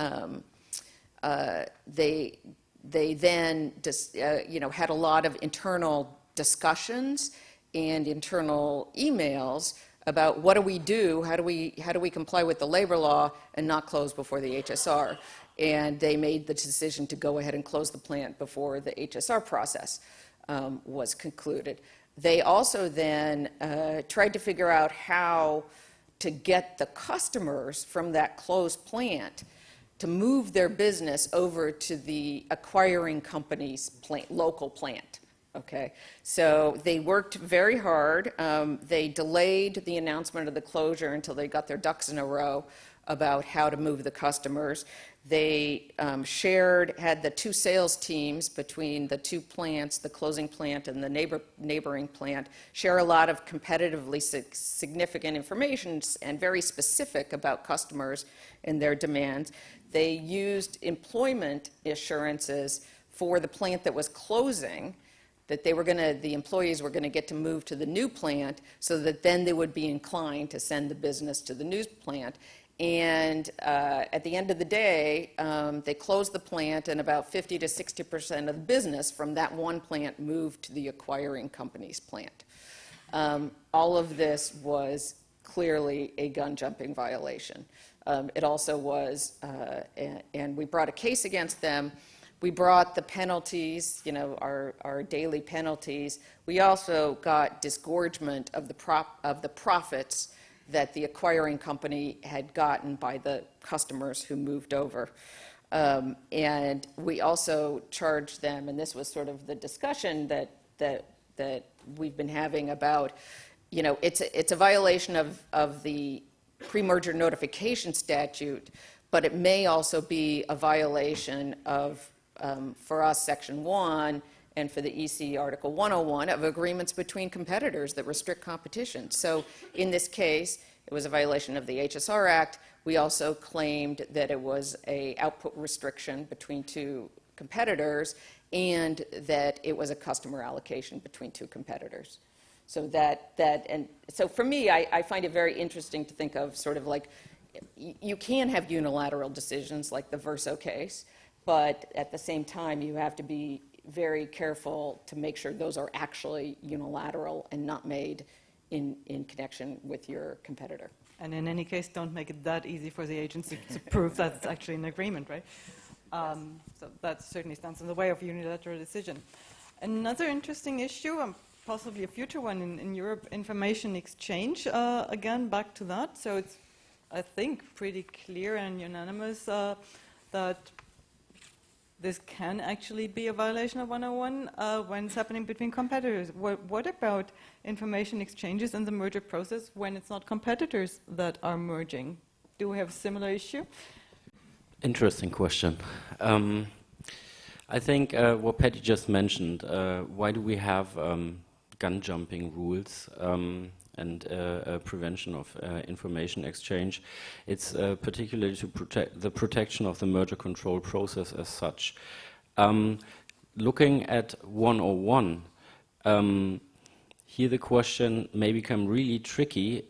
then just, had a lot of internal discussions and internal emails about what do we do, how do we comply with the labor law and not close before the HSR. And they made the decision to go ahead and close the plant before the HSR process was concluded. They also then tried to figure out how to get the customers from that closed plant to move their business over to the acquiring company's local plant. Okay, so they worked very hard. They delayed the announcement of the closure until they got their ducks in a row about how to move the customers. They had the two sales teams between the two plants, the closing plant and the neighboring plant, share a lot of competitively significant information and very specific about customers and their demands. They used employment assurances for the plant that was closing, that the employees were going to get to move to the new plant, so that then they would be inclined to send the business to the new plant. And at the end of the day, they closed the plant, and about 50 to 60% of the business from that one plant moved to the acquiring company's plant. All of this was clearly a gun jumping violation. It also was, and we brought a case against them. We brought the penalties, our daily penalties. We also got disgorgement of the profits that the acquiring company had gotten by the customers who moved over. And we also charged them, and this was sort of the discussion that we've been having about, it's a violation of the pre-merger notification statute, but it may also be a violation of, for us, Section 1, and for the EC Article 101 of agreements between competitors that restrict competition. So in this case, it was a violation of the HSR Act. We also claimed that it was an output restriction between two competitors, and that it was a customer allocation between two competitors. So and so for me, I find it very interesting to think of sort of like, you can have unilateral decisions like the Verso case, but at the same time, you have to be very careful to make sure those are actually unilateral and not made in connection with your competitor. And in any case, don't make it that easy for the agency to prove that it's actually an agreement, right? So that certainly stands in the way of unilateral decision. Another interesting issue, possibly a future one in Europe, information exchange. Again, back to that. So it's, I think, pretty clear and unanimous that this can actually be a violation of 101 when it's happening between competitors. What about information exchanges in the merger process when it's not competitors that are merging? Do we have a similar issue? Interesting question. I think what Patty just mentioned, why do we have gun jumping rules and prevention of information exchange? It's particularly to protect the protection of the merger control process as such. Looking at 101, here the question may become really tricky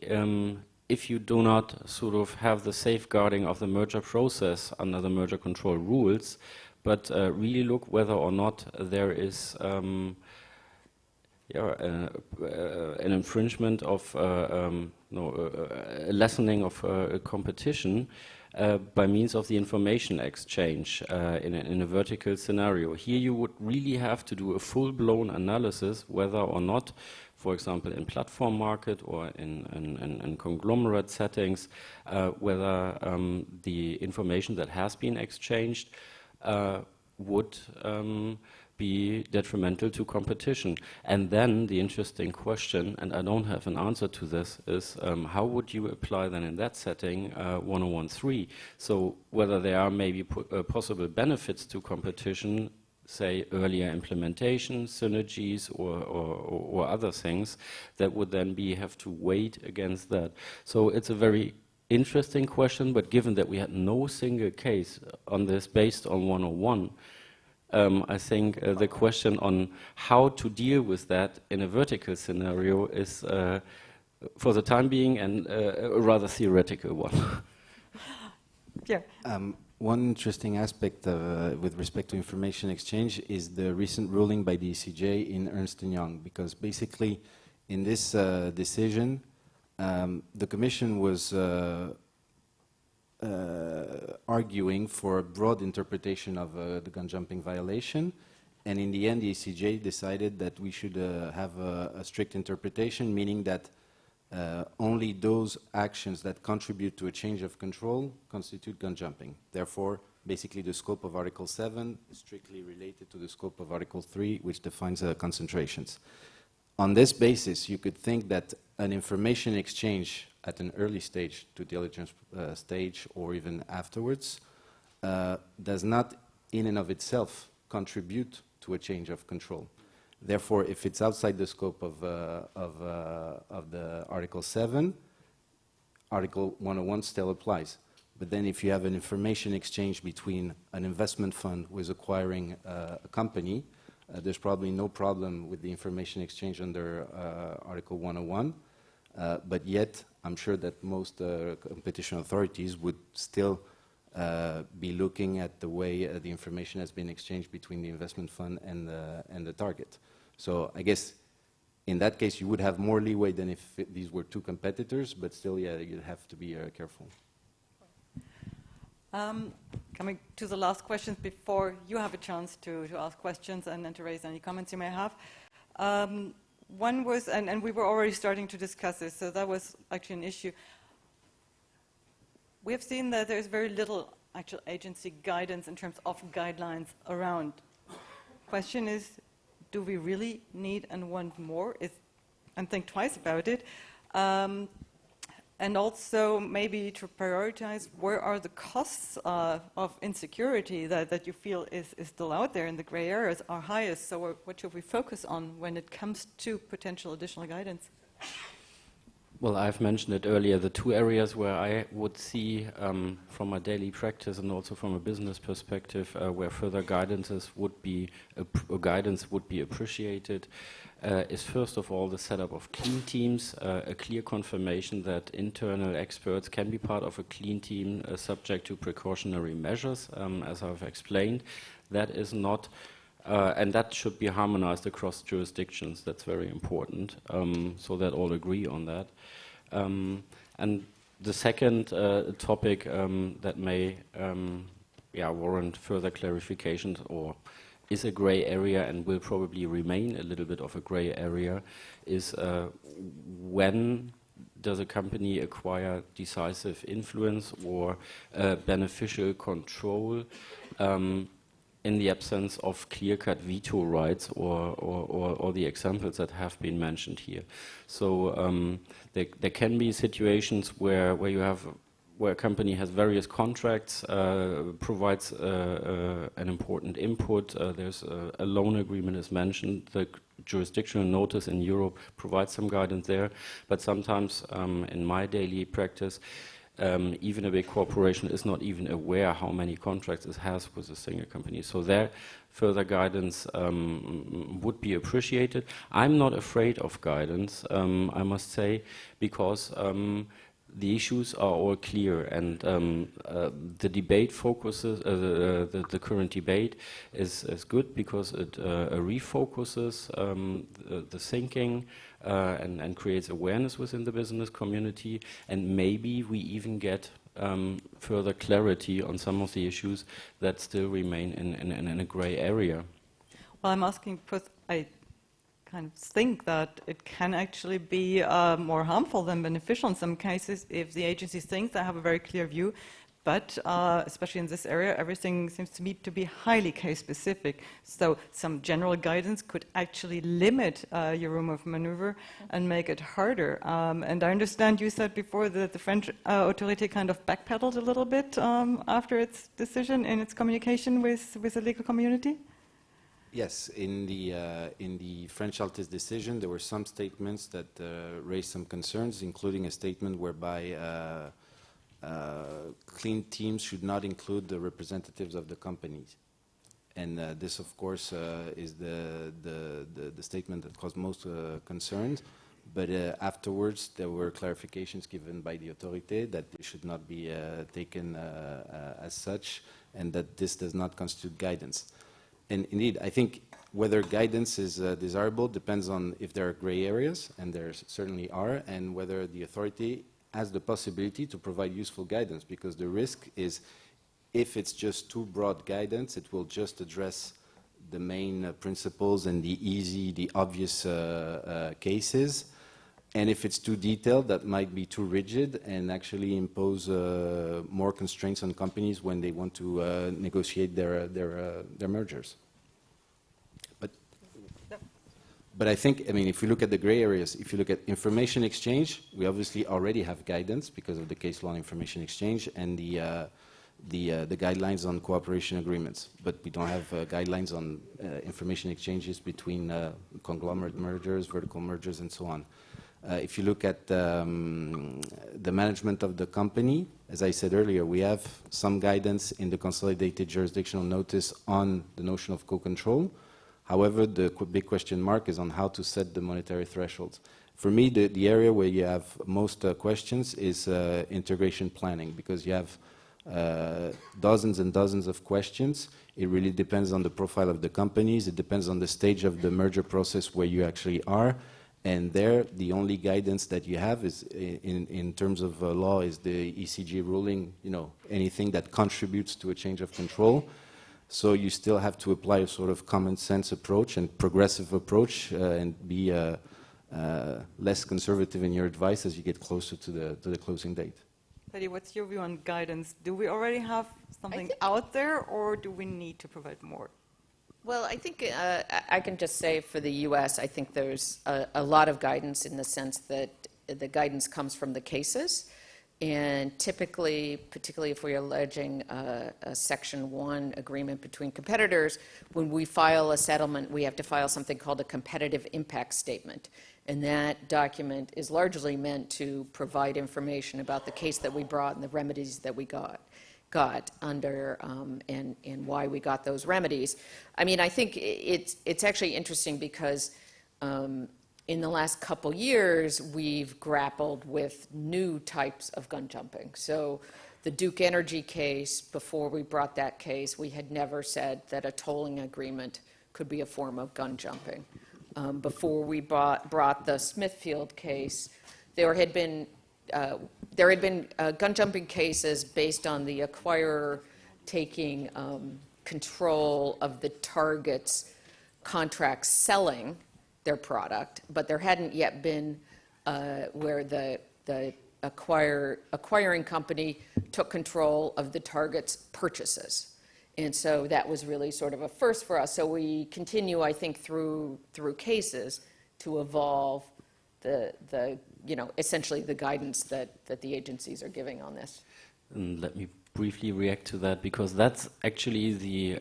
if you do not sort of have the safeguarding of the merger process under the merger control rules, but really look whether or not there is an infringement of, a lessening of competition by means of the information exchange in a vertical scenario. Here you would really have to do a full-blown analysis whether or not, for example, in platform market or in conglomerate settings, whether the information that has been exchanged would be detrimental to competition. And then the interesting question, and I don't have an answer to this, is how would you apply then in that setting 101.3? So whether there are maybe possible benefits to competition, say earlier implementation, synergies, or other things that would then have to weight against that. So it's a very interesting question, but given that we had no single case on this based on 101, I think the question on how to deal with that in a vertical scenario is, for the time being, a rather theoretical one. Yeah. One interesting aspect with respect to information exchange is the recent ruling by the ECJ in Ernst & Young, because basically in this decision, the Commission was arguing for a broad interpretation of the gun jumping violation, and in the end the ECJ decided that we should have a strict interpretation, meaning that only those actions that contribute to a change of control constitute gun jumping. Therefore, basically the scope of Article 7 is strictly related to the scope of Article 3, which defines concentrations. On this basis, you could think that an information exchange at an early stage, due diligence stage, or even afterwards, does not in and of itself contribute to a change of control. Therefore, if it's outside the scope of the Article 7, Article 101 still applies. But then if you have an information exchange between an investment fund who is acquiring a company, there's probably no problem with the information exchange under Article 101. But yet, I'm sure that most competition authorities would still be looking at the way the information has been exchanged between the investment fund and the target. So I guess in that case you would have more leeway than if these were two competitors, but still, yeah, you'd have to be careful. Coming to the last questions before you have a chance to ask questions and then to raise any comments you may have. One was, and we were already starting to discuss this, so that was actually an issue. We have seen that there's very little actual agency guidance in terms of guidelines around. Question is, do we really need and want more? And think twice about it. And also maybe to prioritize, where are the costs of insecurity that you feel is still out there in the gray areas are highest? So what should we focus on when it comes to potential additional guidance? Well, I've mentioned it earlier, the two areas where I would see from a daily practice and also from a business perspective where further guidance would be appreciated is first of all the setup of clean teams, a clear confirmation that internal experts can be part of a clean team subject to precautionary measures, as I've explained. That is not and that should be harmonized across jurisdictions. That's very important, so that all agree on that. And the second topic that may warrant further clarifications or is a gray area and will probably remain a little bit of a gray area is when does a company acquire decisive influence or beneficial control in the absence of clear-cut veto rights or the examples that have been mentioned here. So there can be situations where a company has various contracts, provides an important input. There's a loan agreement is mentioned. The jurisdictional notice in Europe provides some guidance there. But sometimes in my daily practice, even a big corporation is not even aware how many contracts it has with a single company. So there, further guidance would be appreciated. I'm not afraid of guidance, I must say, because the issues are all clear, and the debate focuses, the current debate is good because it refocuses the thinking and creates awareness within the business community, and maybe we even get further clarity on some of the issues that still remain in a gray area. Well, I'm asking because I kind of think that it can actually be more harmful than beneficial in some cases if the agencies think they have a very clear view, but especially in this area, everything seems to me to be highly case-specific. So some general guidance could actually limit your room of maneuver and make it harder. And I understand you said before that the French authority kind of backpedaled a little bit after its decision in its communication with the legal community? Yes, in the French Altis decision, there were some statements that raised some concerns, including a statement whereby clean teams should not include the representatives of the companies. And this, of course, is the statement that caused most concerns. But afterwards, there were clarifications given by the authority that they should not be taken as such, and that this does not constitute guidance. And indeed, I think whether guidance is desirable depends on if there are gray areas, and there certainly are, and whether the authority has the possibility to provide useful guidance, because the risk is if it's just too broad guidance, it will just address the main principles and the obvious cases. And if it's too detailed, that might be too rigid and actually impose more constraints on companies when they want to negotiate their mergers. But I think, I mean, if you look at the gray areas, if you look at information exchange, we obviously already have guidance because of the case law on information exchange and the guidelines on cooperation agreements. But we don't have guidelines on information exchanges between conglomerate mergers, vertical mergers, and so on. If you look at the management of the company, as I said earlier, we have some guidance in the consolidated jurisdictional notice on the notion of co-control. However, the big question mark is on how to set the monetary thresholds. For me, the area where you have most questions is integration planning, because you have dozens and dozens of questions. It really depends on the profile of the companies. It depends on the stage of the merger process where you actually are. And there, the only guidance that you have is, in terms of law, is the ECJ ruling, you know, anything that contributes to a change of control. So you still have to apply a sort of common sense approach and progressive approach and be less conservative in your advice as you get closer to the closing date. Patty, what's your view on guidance? Do we already have something out there, or do we need to provide more? Well, I think I can just say for the U.S., I think there's a lot of guidance in the sense that the guidance comes from the cases. And typically, particularly if we're alleging a Section 1 agreement between competitors, when we file a settlement, we have to file something called a competitive impact statement. And that document is largely meant to provide information about the case that we brought and the remedies that we got under and why we got those remedies. I mean, I think it's actually interesting because in the last couple years, we've grappled with new types of gun jumping. So the Duke Energy case, before we brought that case, we had never said that a tolling agreement could be a form of gun jumping. Before we brought the Smithfield case, there had been gun jumping cases based on the acquirer taking control of the target's contract selling their product, but there hadn't yet been where the acquiring company took control of the target's purchases. And so that was really sort of a first for us. So we continue, I think, through cases to evolve essentially the guidance that the agencies are giving on this. And let me briefly react to that, because that's actually the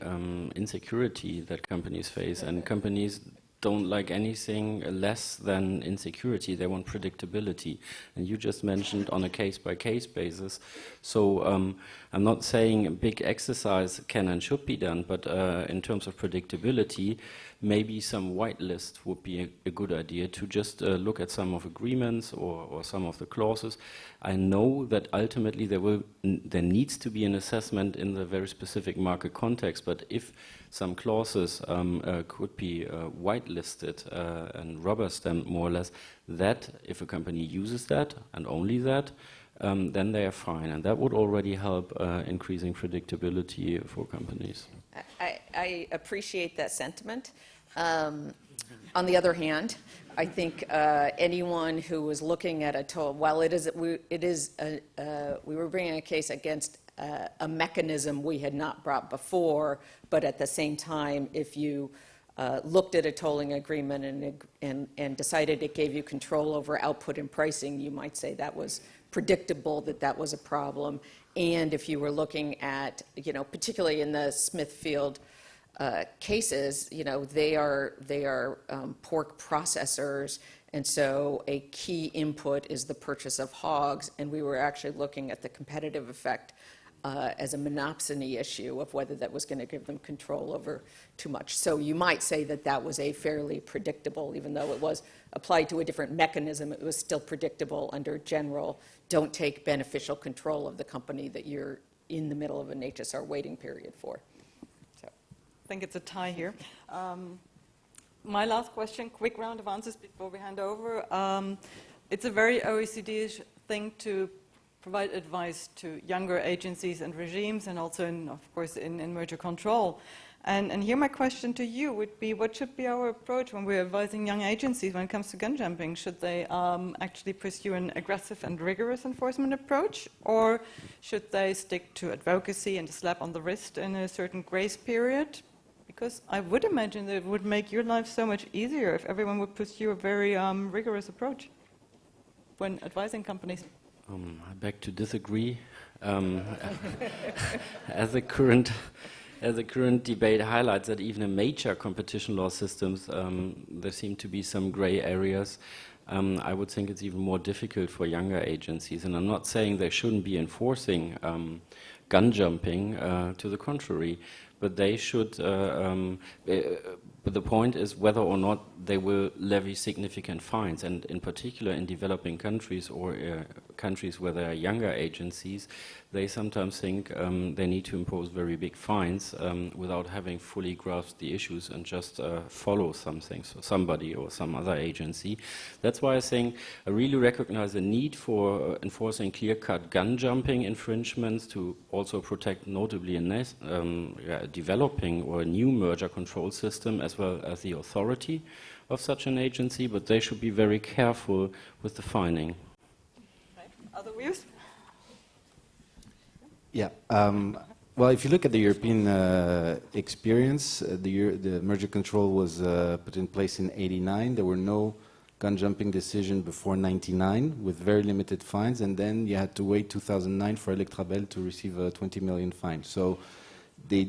insecurity that companies face, and companies don't like anything less than insecurity. They want predictability. And you just mentioned on a case-by-case basis. So I'm not saying a big exercise can and should be done, but in terms of predictability, maybe some whitelist would be a good idea to just look at some of agreements or some of the clauses. I know that ultimately there needs to be an assessment in the very specific market context, but if some clauses could be whitelisted and rubber-stamped more or less, that if a company uses that and only that, then they are fine. And that would already help increasing predictability for companies. I appreciate that sentiment. On the other hand, I think anyone who was looking at a toll, while we were bringing a case against a mechanism we had not brought before, but at the same time, if you looked at a tolling agreement and decided it gave you control over output and pricing, you might say that was predictable, that was a problem. And if you were looking at, particularly in the Smithfield cases, they are pork processors, and so a key input is the purchase of hogs, and we were actually looking at the competitive effect as a monopsony issue of whether that was going to give them control over too much. So you might say that that was a fairly predictable, even though it was applied to a different mechanism, it was still predictable under general, don't take beneficial control of the company that you're in the middle of an HSR waiting period for. So. I think it's a tie here. My last question, quick round of answers before we hand over. It's a very OECD-ish thing to provide advice to younger agencies and regimes, and also, of course, in merger control. And here my question to you would be, what should be our approach when we're advising young agencies when it comes to gun jumping? Should they actually pursue an aggressive and rigorous enforcement approach, or should they stick to advocacy and a slap on the wrist in a certain grace period? Because I would imagine that it would make your life so much easier if everyone would pursue a very rigorous approach when advising companies. I beg to disagree. As the current debate highlights that even in major competition law systems, there seem to be some gray areas. I would think it's even more difficult for younger agencies. And I'm not saying they shouldn't be enforcing gun jumping, to the contrary. But they should, but the point is whether or not they will levy significant fines, and in particular in developing countries or countries where there are younger agencies, they sometimes think they need to impose very big fines without having fully grasped the issues and just follow something, so somebody or some other agency. That's why I think I really recognize the need for enforcing clear-cut gun jumping infringements to also protect notably a developing or a new merger control system, as well as the authority of such an agency, but they should be very careful with the fining. Other views? Yeah. Well, if you look at the European experience, the merger control was put in place in '89. There were no gun jumping decision before '99 with very limited fines, and then you had to wait 2009 for Electrabel to receive a 20 million fine. So the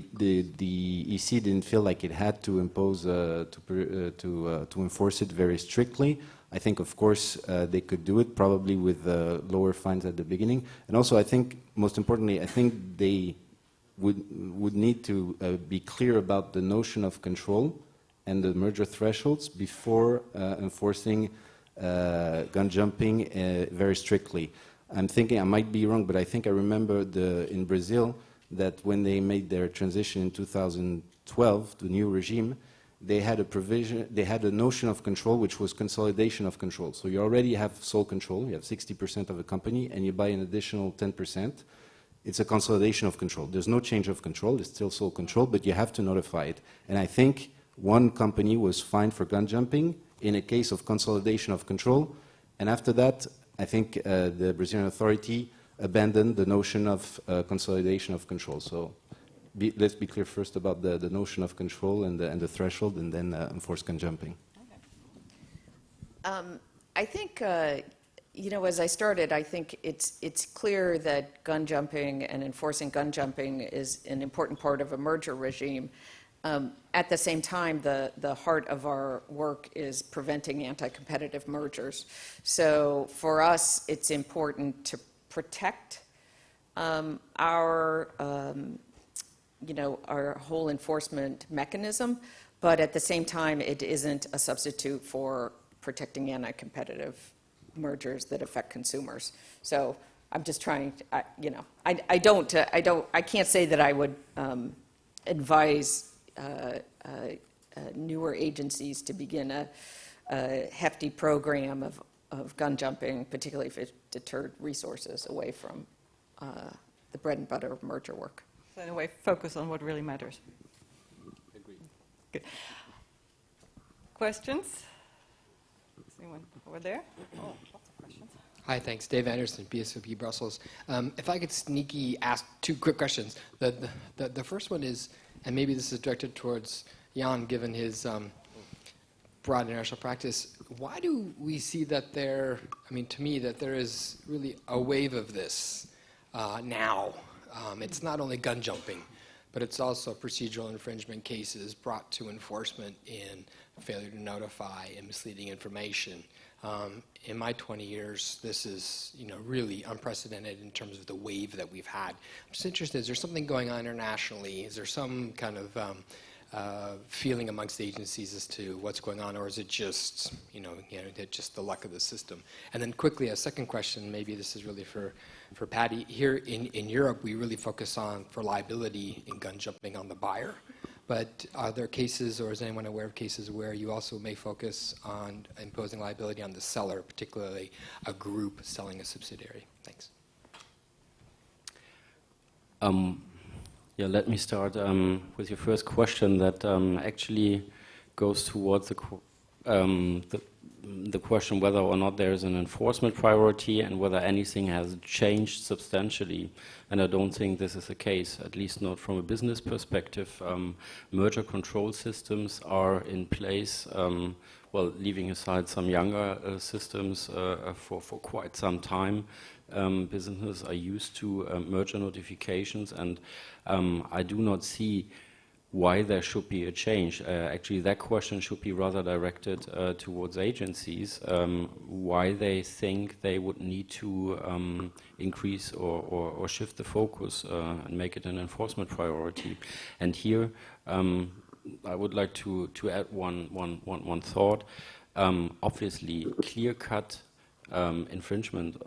EC didn't feel like it had to impose to enforce it very strictly. I think, of course, they could do it probably with lower fines at the beginning, and also I think, most importantly, I think they would need to be clear about the notion of control and the merger thresholds before enforcing gun jumping very strictly. I'm thinking, I might be wrong, but I think I remember in Brazil that when they made their transition in 2012, the new regime, they had a provision, they had a notion of control which was consolidation of control. So you already have sole control, you have 60% of a company, and you buy an additional 10%. It's a consolidation of control. There's no change of control, it's still sole control, but you have to notify it. And I think one company was fined for gun jumping in a case of consolidation of control, and after that, I think the Brazilian authority abandoned the notion of consolidation of control. So let's be clear first about the notion of control and the threshold, and then enforce gun jumping. Okay. I think, you know, as I started, I think it's clear that gun jumping and enforcing gun jumping is an important part of a merger regime. At the same time, the heart of our work is preventing anti-competitive mergers. So for us, it's important to protect our whole enforcement mechanism, but at the same time, it isn't a substitute for protecting anti-competitive mergers that affect consumers. So I'm just trying to, I can't say that I would advise newer agencies to begin a hefty program of gun jumping, particularly if it deterred resources away from the bread and butter of merger work. So in a way, focus on what really matters. Agreed. Good. Questions? Is anyone over there? Oh, lots of questions. Hi, thanks. Dave Anderson, BSOP Brussels. If I could sneaky ask two quick questions. The first one is, and maybe this is directed towards Jan, given his broad international practice, why do we see that there, I mean, to me, that there is really a wave of this now? It's not only gun jumping, but it's also procedural infringement cases brought to enforcement in failure to notify and misleading information. In my 20 years, this is really unprecedented in terms of the wave that we've had. I'm just interested, is there something going on internationally? Is there some kind of feeling amongst agencies as to what's going on, or is it just, just the luck of the system? And then quickly, a second question, maybe this is really for Patty. Here in Europe, we really focus on, for liability in gun jumping, on the buyer. But are there cases, or is anyone aware of cases where you also may focus on imposing liability on the seller, particularly a group selling a subsidiary? Thanks. Yeah, let me start with your first question that actually goes towards the question whether or not there is an enforcement priority and whether anything has changed substantially. And I don't think this is the case, at least not from a business perspective. Merger control systems are in place, well, leaving aside some younger systems for quite some time. Businesses are used to merger notifications, and I do not see why there should be a change. Actually, that question should be rather directed towards agencies, why they think they would need to increase or shift the focus and make it an enforcement priority. And here, I would like to add one thought. Obviously, clear-cut infringement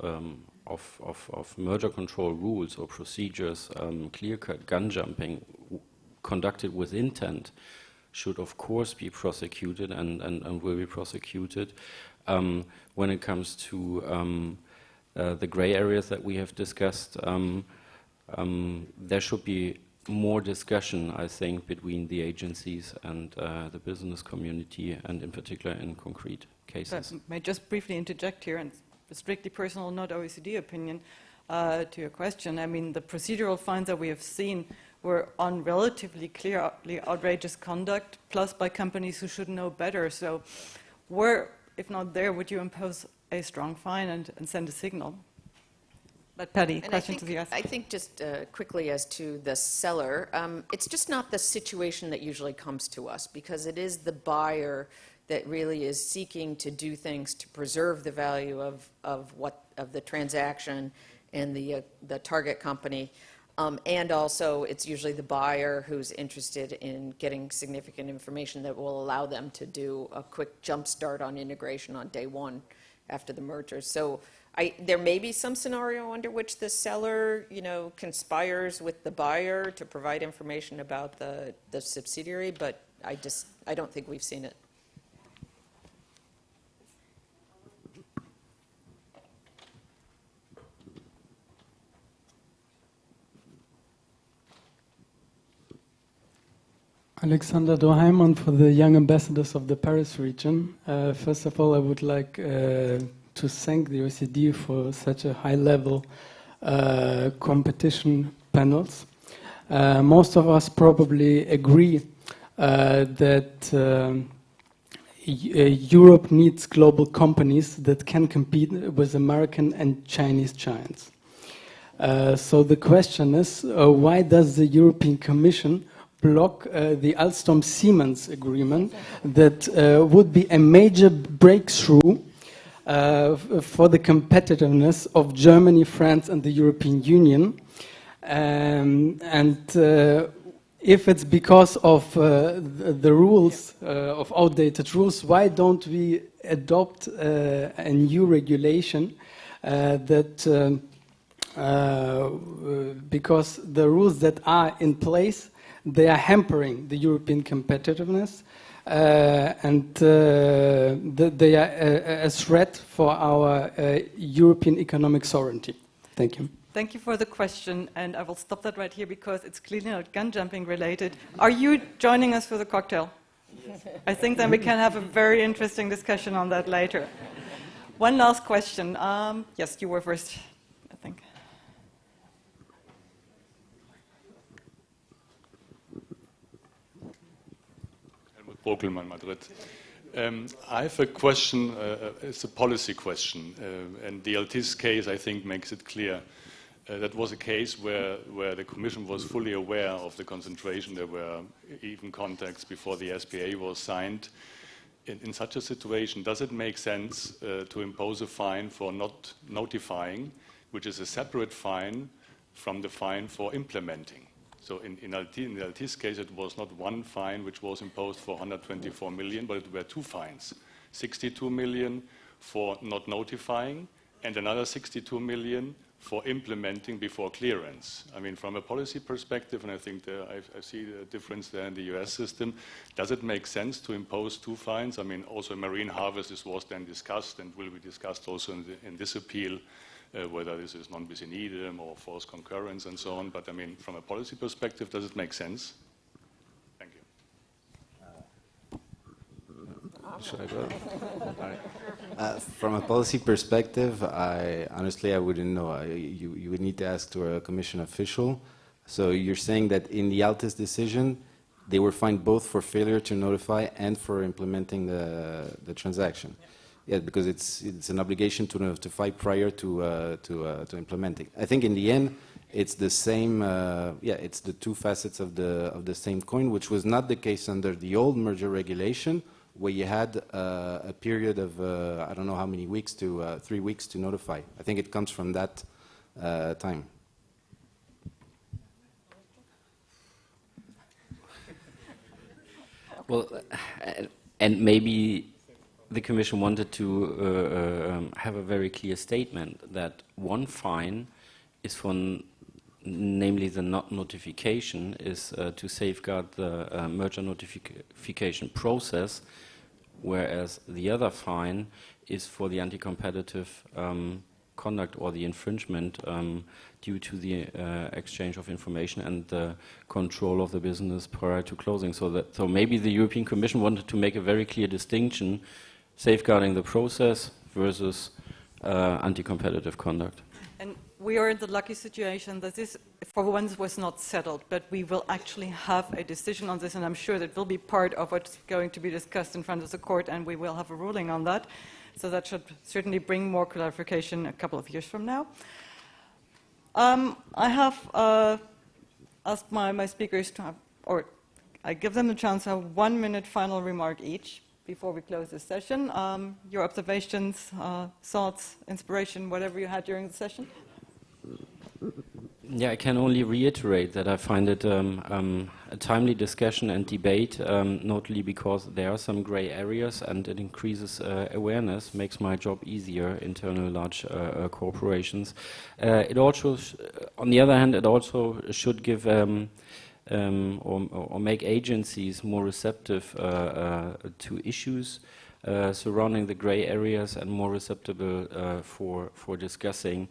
of merger control rules or procedures, clear-cut gun jumping conducted with intent should of course be prosecuted and will be prosecuted. When it comes to the gray areas that we have discussed, there should be more discussion, I think, between the agencies and the business community, and in particular in concrete cases. May I just briefly interject here, and strictly personal, not OECD opinion, to your question. I mean, the procedural fines that we have seen were on relatively clearly outrageous conduct, plus by companies who should know better. So where, if not there, would you impose a strong fine and send a signal? But Patty, question to the US. I think just quickly as to the seller, it's just not the situation that usually comes to us, because it is the buyer that really is seeking to do things to preserve the value of the transaction and the target company. And also, it's usually the buyer who's interested in getting significant information that will allow them to do a quick jump start on integration on day one after the merger. So there may be some scenario under which the seller, conspires with the buyer to provide information about the subsidiary, but I don't think we've seen it. Alexander Doheimann for the Young Ambassadors of the Paris region. First of all, I would like to thank the OECD for such a high-level competition panels. Most of us probably agree that Europe needs global companies that can compete with American and Chinese giants. So the question is, why does the European Commission block the Alstom Siemens agreement that would be a major breakthrough for the competitiveness of Germany, France, and the European Union? If it's because of the rules, of outdated rules, why don't we adopt a new regulation that, because the rules that are in place, they are hampering the European competitiveness, and they are a threat for our European economic sovereignty. Thank you. Thank you for the question, and I will stop that right here because it's clearly not gun jumping related. Are you joining us for the cocktail? Yes. I think then we can have a very interesting discussion on that later. One last question. Yes, you were first, I think. Bokelmann, Madrid. I have a question, it's a policy question, and the Altis case, I think, makes it clear. that was a case where the Commission was fully aware of the concentration. There were even contacts before the SPA was signed. In such a situation, does it make sense to impose a fine for not notifying, which is a separate fine from the fine for implementing? So in the Altis case, it was not one fine which was imposed for 124 million, but it were two fines, 62 million for not notifying and another 62 million for implementing before clearance. I mean, from a policy perspective, and I think I see the difference there in the US system, does it make sense to impose two fines? I mean, also in marine harvest, this was then discussed and will be discussed also in this appeal, whether this is non bis in idem or forced concurrence and so on. But I mean, from a policy perspective, does it make sense? Thank you. Should I go? All right. From a policy perspective, honestly I wouldn't know. You would need to ask to a Commission official. So you're saying that in the Altis decision, they were fined both for failure to notify and for implementing the transaction. Yeah, because it's an obligation to notify prior to implementing. I think in the end, it's the same. It's the two facets of the same coin, which was not the case under the old merger regulation, where you had a period of I don't know how many weeks 3 weeks to notify. I think it comes from that time. Well, and maybe the Commission wanted to have a very clear statement that one fine is for, namely the not notification, is to safeguard the merger notification process, whereas the other fine is for the anti-competitive conduct or the infringement due to the exchange of information and the control of the business prior to closing. So maybe the European Commission wanted to make a very clear distinction, safeguarding the process versus anti-competitive conduct. And we are in the lucky situation that this, for once, was not settled, but we will actually have a decision on this, and I'm sure that will be part of what's going to be discussed in front of the court, and we will have a ruling on that. So that should certainly bring more clarification a couple of years from now. I have asked my speakers to have, or I give them the chance to have 1 minute final remark each before we close this session. Your observations, thoughts, inspiration, whatever you had during the session. Yeah, I can only reiterate that I find it a timely discussion and debate, notably because there are some gray areas and it increases awareness, makes my job easier, internal large corporations. It also, on the other hand, it also should give or make agencies more receptive to issues surrounding the gray areas and more receptive for discussing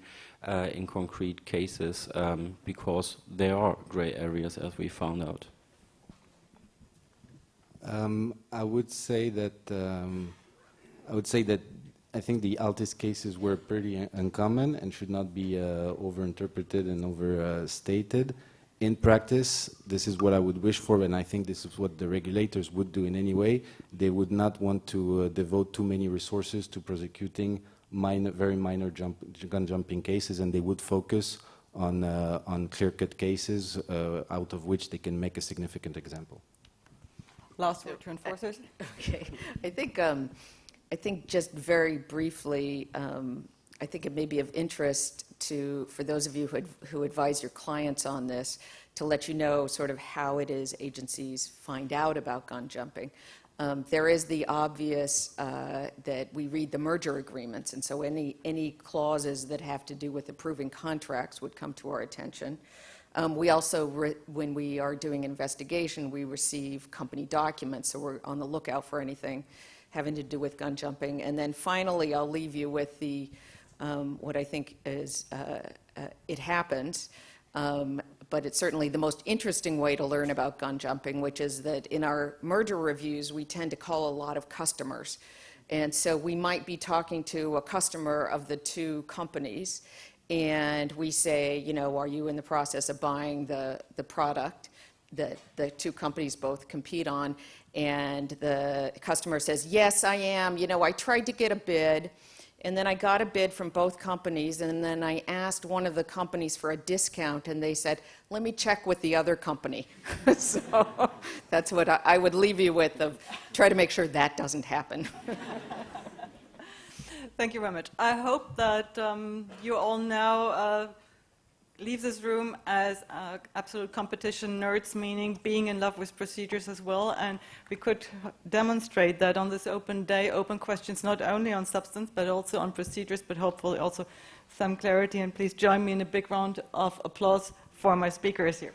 in concrete cases, because there are gray areas, as we found out. I would say that I think the Altis cases were pretty uncommon and should not be overinterpreted and overstated. In practice, this is what I would wish for, and I think this is what the regulators would do in any way. They would not want to devote too many resources to prosecuting very minor gun jumping cases, and they would focus on clear-cut cases out of which they can make a significant example. Last word to enforcers. Okay, I think just very briefly, I think it may be of interest for those of you who advise your clients on this, to let you know sort of how it is agencies find out about gun jumping. There is the obvious that we read the merger agreements, and so any clauses that have to do with approving contracts would come to our attention. We also, when we are doing investigation, we receive company documents, so we're on the lookout for anything having to do with gun jumping. And then finally, I'll leave you with the what I think is it happens. But it's certainly the most interesting way to learn about gun jumping, which is that in our merger reviews, we tend to call a lot of customers. And so we might be talking to a customer of the two companies, and we say, you know, are you in the process of buying the product that the two companies both compete on? And the customer says, yes, I am. You know, I tried to get a bid. And then I got a bid from both companies, and then I asked one of the companies for a discount, and they said, let me check with the other company. So that's what I would leave you with, of try to make sure that doesn't happen. Thank you very much. I hope that you all now leave this room as absolute competition nerds, meaning being in love with procedures as well. And we could demonstrate that on this open day, open questions, not only on substance, but also on procedures, but hopefully also some clarity. And please join me in a big round of applause for my speakers here.